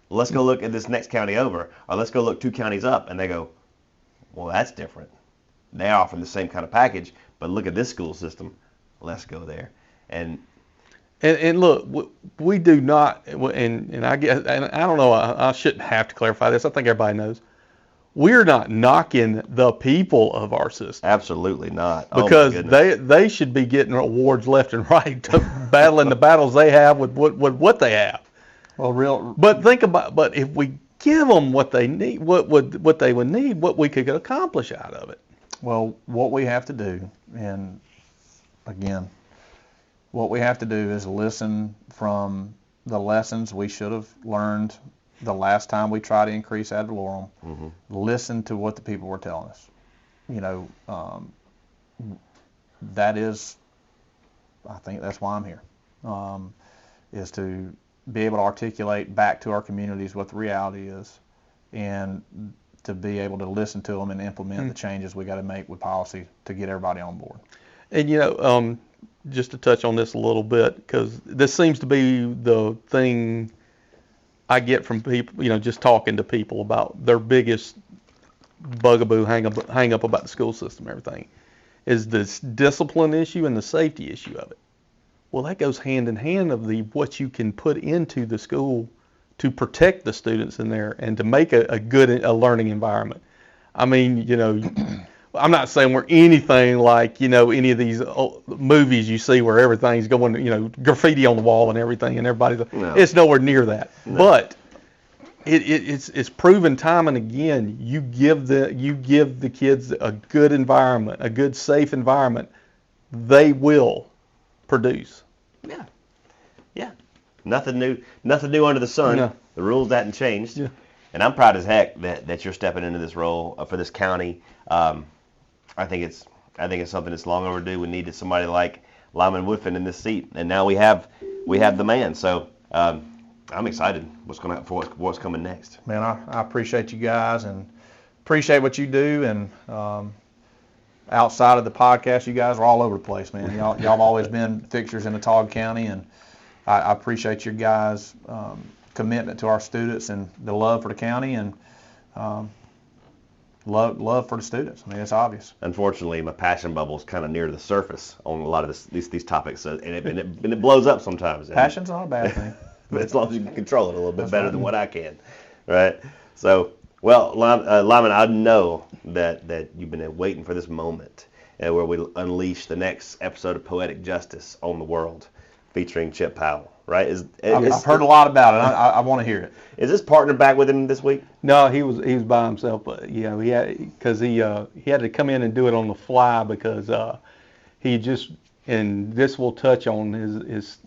let's go look at this next county over, or let's go look 2 counties up, and they go, well, that's different. They offer the same kind of package, but look at this school system. Let's go there. And look, we do not, and I guess, and I don't know, I shouldn't have to clarify this. I think everybody knows. We're not knocking the people of our system. Absolutely not. Because they should be getting awards left and right to battling the battles they have with what they have. Well, But if we give them what they need, what they would need, what we could accomplish out of it. Well, what we have to do, and again, what we have to do is listen from the lessons we should have learned the last time we tried to increase ad valorem. Listen to what the people were telling us. You know, that is, I think that's why I'm here, is to be able to articulate back to our communities what the reality is, and to be able to listen to them and implement the changes we got to make with policy to get everybody on board. And you know, just to touch on this a little bit, because this seems to be the thing I get from people, just talking to people about their biggest bugaboo hang up about the school system, everything, is this discipline issue and the safety issue of it. Well, that goes hand in hand of what you can put into the school to protect the students in there and to make a good learning environment. I mean, I'm not saying we're anything like, any of these movies you see where everything's going, graffiti on the wall and everything, and it's nowhere near that. No. But it's proven time and again, you give the kids a good environment, a good safe environment, they will produce. Yeah. Nothing new under the sun. No. The rules hadn't changed. Yeah. And I'm proud as heck that you're stepping into this role for this county. I think it's something that's long overdue. We needed somebody like Lyman Woodfin in this seat, and now we have the man. So I'm excited for what's coming next. Man, I appreciate you guys and appreciate what you do. And outside of the podcast, you guys are all over the place, man. Y'all have always been fixtures in Autauga County, and I appreciate your guys' commitment to our students and the love for the county and love for the students. I mean, it's obvious. Unfortunately, my passion bubble is kind of near the surface on a lot of these topics, and it blows up sometimes. Passion's not a bad thing. But as long as you can control it a little bit better than what I can, right? So, well, Lyman, I know that you've been waiting for this moment where we unleash the next episode of Poetic Justice on the world, featuring Chip Powell, right? I've heard a lot about it. I want to hear it. Is this partner back with him this week? No, he was by himself, but he had to come in and do it on the fly because he just, and this will touch on his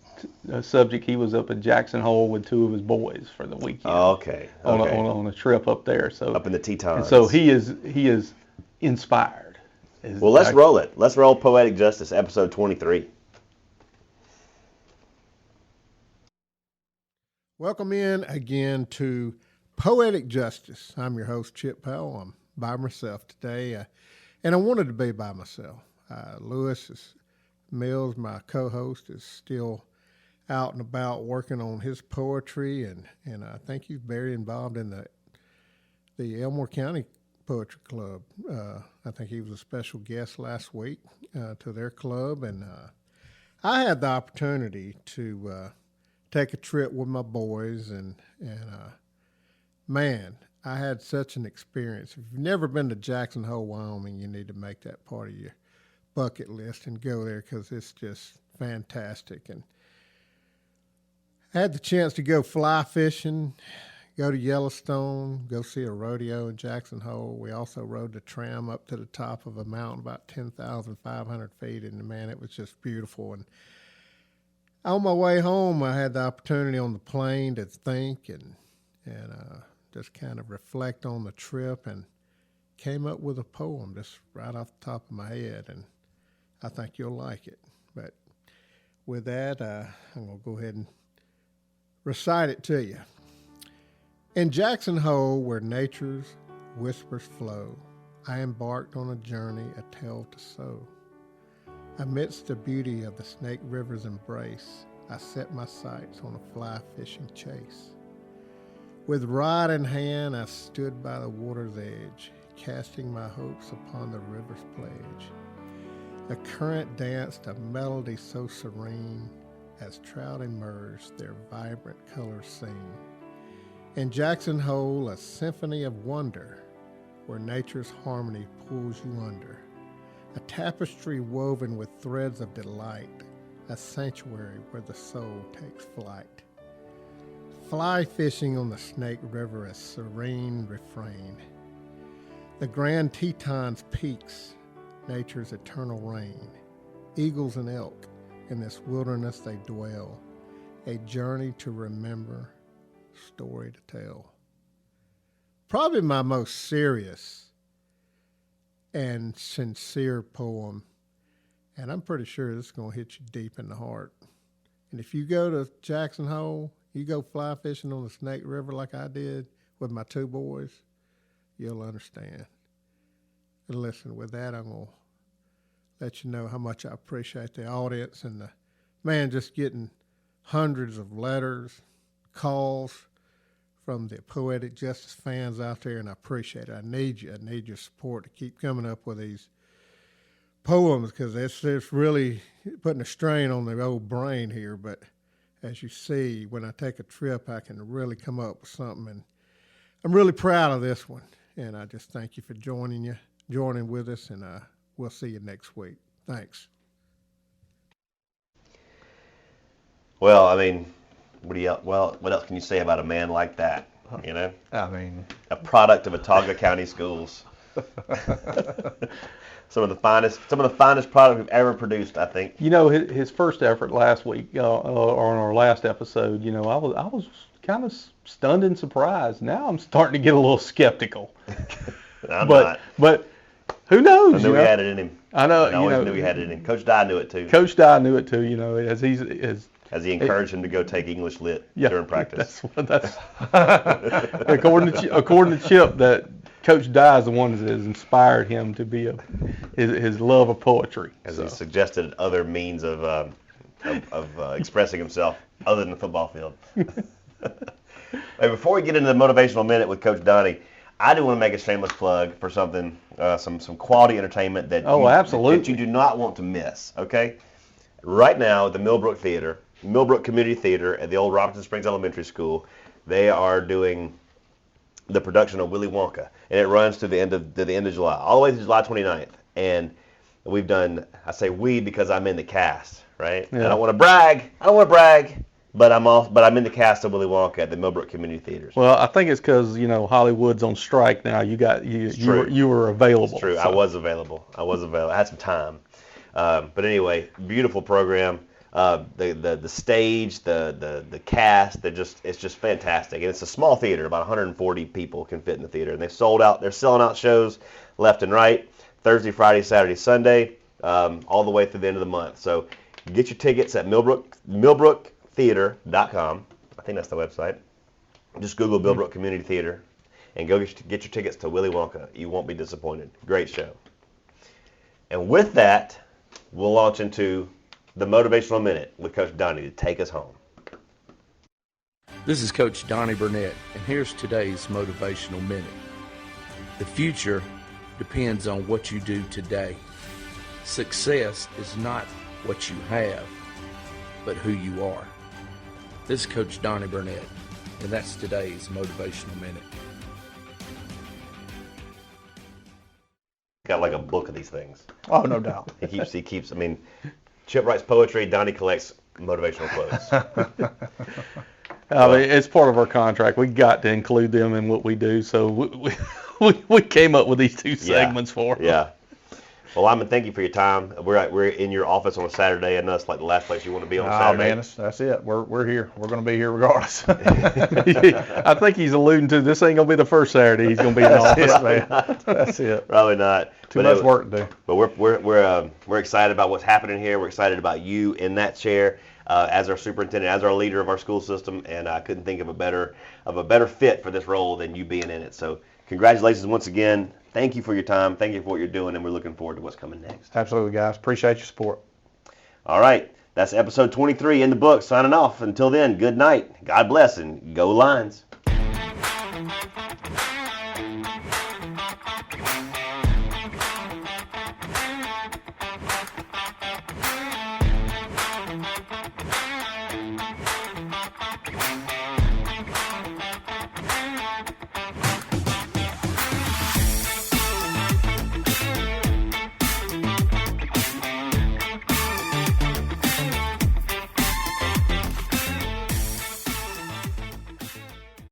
subject. He was up at Jackson Hole with two of his boys for the weekend. Oh, okay. On a trip up there. So up in the Tetons. And so he is inspired. Well, let's roll it. Let's roll Poetic Justice, episode 23. Welcome in again to Poetic Justice. I'm your host, Chip Powell. I'm by myself today, and I wanted to be by myself. Mills, my co-host, is still out and about working on his poetry, and I think he's very involved in the Elmore County Poetry Club. I think he was a special guest last week to their club, and I had the opportunity to take a trip with my boys, and man, I had such an experience. If you've never been to Jackson Hole, Wyoming, you need to make that part of your bucket list and go there because it's just fantastic. And I had the chance to go fly fishing, go to Yellowstone, go see a rodeo in Jackson Hole. We also rode the tram up to the top of a mountain about 10,500 feet, and man, it was just beautiful. And on my way home, I had the opportunity on the plane to think and just kind of reflect on the trip, and came up with a poem just right off the top of my head, and I think you'll like it. But with that, I'm going to go ahead and recite it to you. In Jackson Hole, where nature's whispers flow, I embarked on a journey, a tale to sow. Amidst the beauty of the Snake River's embrace, I set my sights on a fly fishing chase. With rod in hand, I stood by the water's edge, casting my hopes upon the river's pledge. The current danced a melody so serene, as trout emerged, their vibrant colors seen. In Jackson Hole, a symphony of wonder, where nature's harmony pulls you under. A tapestry woven with threads of delight, a sanctuary where the soul takes flight. Fly fishing on the Snake River, a serene refrain. The Grand Tetons peaks, nature's eternal reign. Eagles and elk, in this wilderness they dwell, a journey to remember, story to tell. Probably my most serious and sincere poem, and I'm pretty sure this is going to hit you deep in the heart. And if you go to Jackson Hole, you go fly fishing on the Snake River like I did with my two boys, you'll understand. And listen, with that, I'm going to let you know how much I appreciate the audience and just getting hundreds of letters, calls from the Poetic Justice fans out there, and I appreciate it. I need you. I need your support to keep coming up with these poems, because it's really putting a strain on the old brain here. But as you see, when I take a trip, I can really come up with something, and I'm really proud of this one. And I just thank you for joining with us, and we'll see you next week. Thanks. Well, I mean, what else can you say about a man like that? You know, I mean, a product of Watauga County Schools. Some of the finest product we've ever produced, I think. You know, his first effort last week, or on our last episode, you know, I was kind of stunned and surprised. Now I'm starting to get a little skeptical. But who knows? I knew he had it in him. I know. I always knew he had it in him. Coach Dye knew it too. Coach Dye knew it too. You know, as he encouraged him to go take English Lit during practice. That's according to Chip, that Coach Dye is the one that has inspired him to be his love of poetry. He suggested other means of expressing himself other than the football field. Hey, before we get into the Motivational Minute with Coach Donny, I do want to make a shameless plug for something, some quality entertainment that that you do not want to miss. Okay, right now the Millbrook Community Theater at the old Robinson Springs Elementary School, they are doing the production of Willy Wonka, and it runs to the end of July, all the way to July 29th. And we've done, I say we because I'm in the cast, right? Yeah. I don't want to brag, but I'm in the cast of Willy Wonka at the Millbrook Community Theaters. Well, I think it's because, you know, Hollywood's on strike now. You were available. It's true. So. I was available. I had some time. But anyway, beautiful program. The stage, the cast, it's just fantastic. And it's a small theater, about 140 people can fit in the theater. And they're selling out shows left and right, Thursday, Friday, Saturday, Sunday, all the way through the end of the month. So get your tickets at millbrooktheater.com. I think that's the website. Just Google Millbrook Community Theater and go get your tickets to Willy Wonka. You won't be disappointed. Great show. And with that, we'll launch into the Motivational Minute with Coach Donny to take us home. This is Coach Donny Burnett, and here's today's Motivational Minute. The future depends on what you do today. Success is not what you have, but who you are. This is Coach Donny Burnett, and that's today's Motivational Minute. Got like a book of these things. Oh, no doubt. He keeps. I mean, Chip writes poetry. Donny collects motivational quotes. It's part of our contract. We got to include them in what we do. So we came up with these two segments for them. Yeah. Well, Lyman, thank you for your time. We're in your office on a Saturday, and that's like the last place you want to be on Saturday. Oh, man, that's it. We're here. We're going to be here regardless. I think he's alluding to this ain't going to be the first Saturday he's going to be in the office, man. That's it. Probably not. Too much work to do. But we're excited about what's happening here. We're excited about you in that chair as our superintendent, as our leader of our school system, and I couldn't think of a better fit for this role than you being in it. So congratulations once again. Thank you for your time. Thank you for what you're doing, and we're looking forward to what's coming next. Absolutely, guys. Appreciate your support. All right. That's episode 23 in the book. Signing off. Until then, good night. God bless, and go Lions.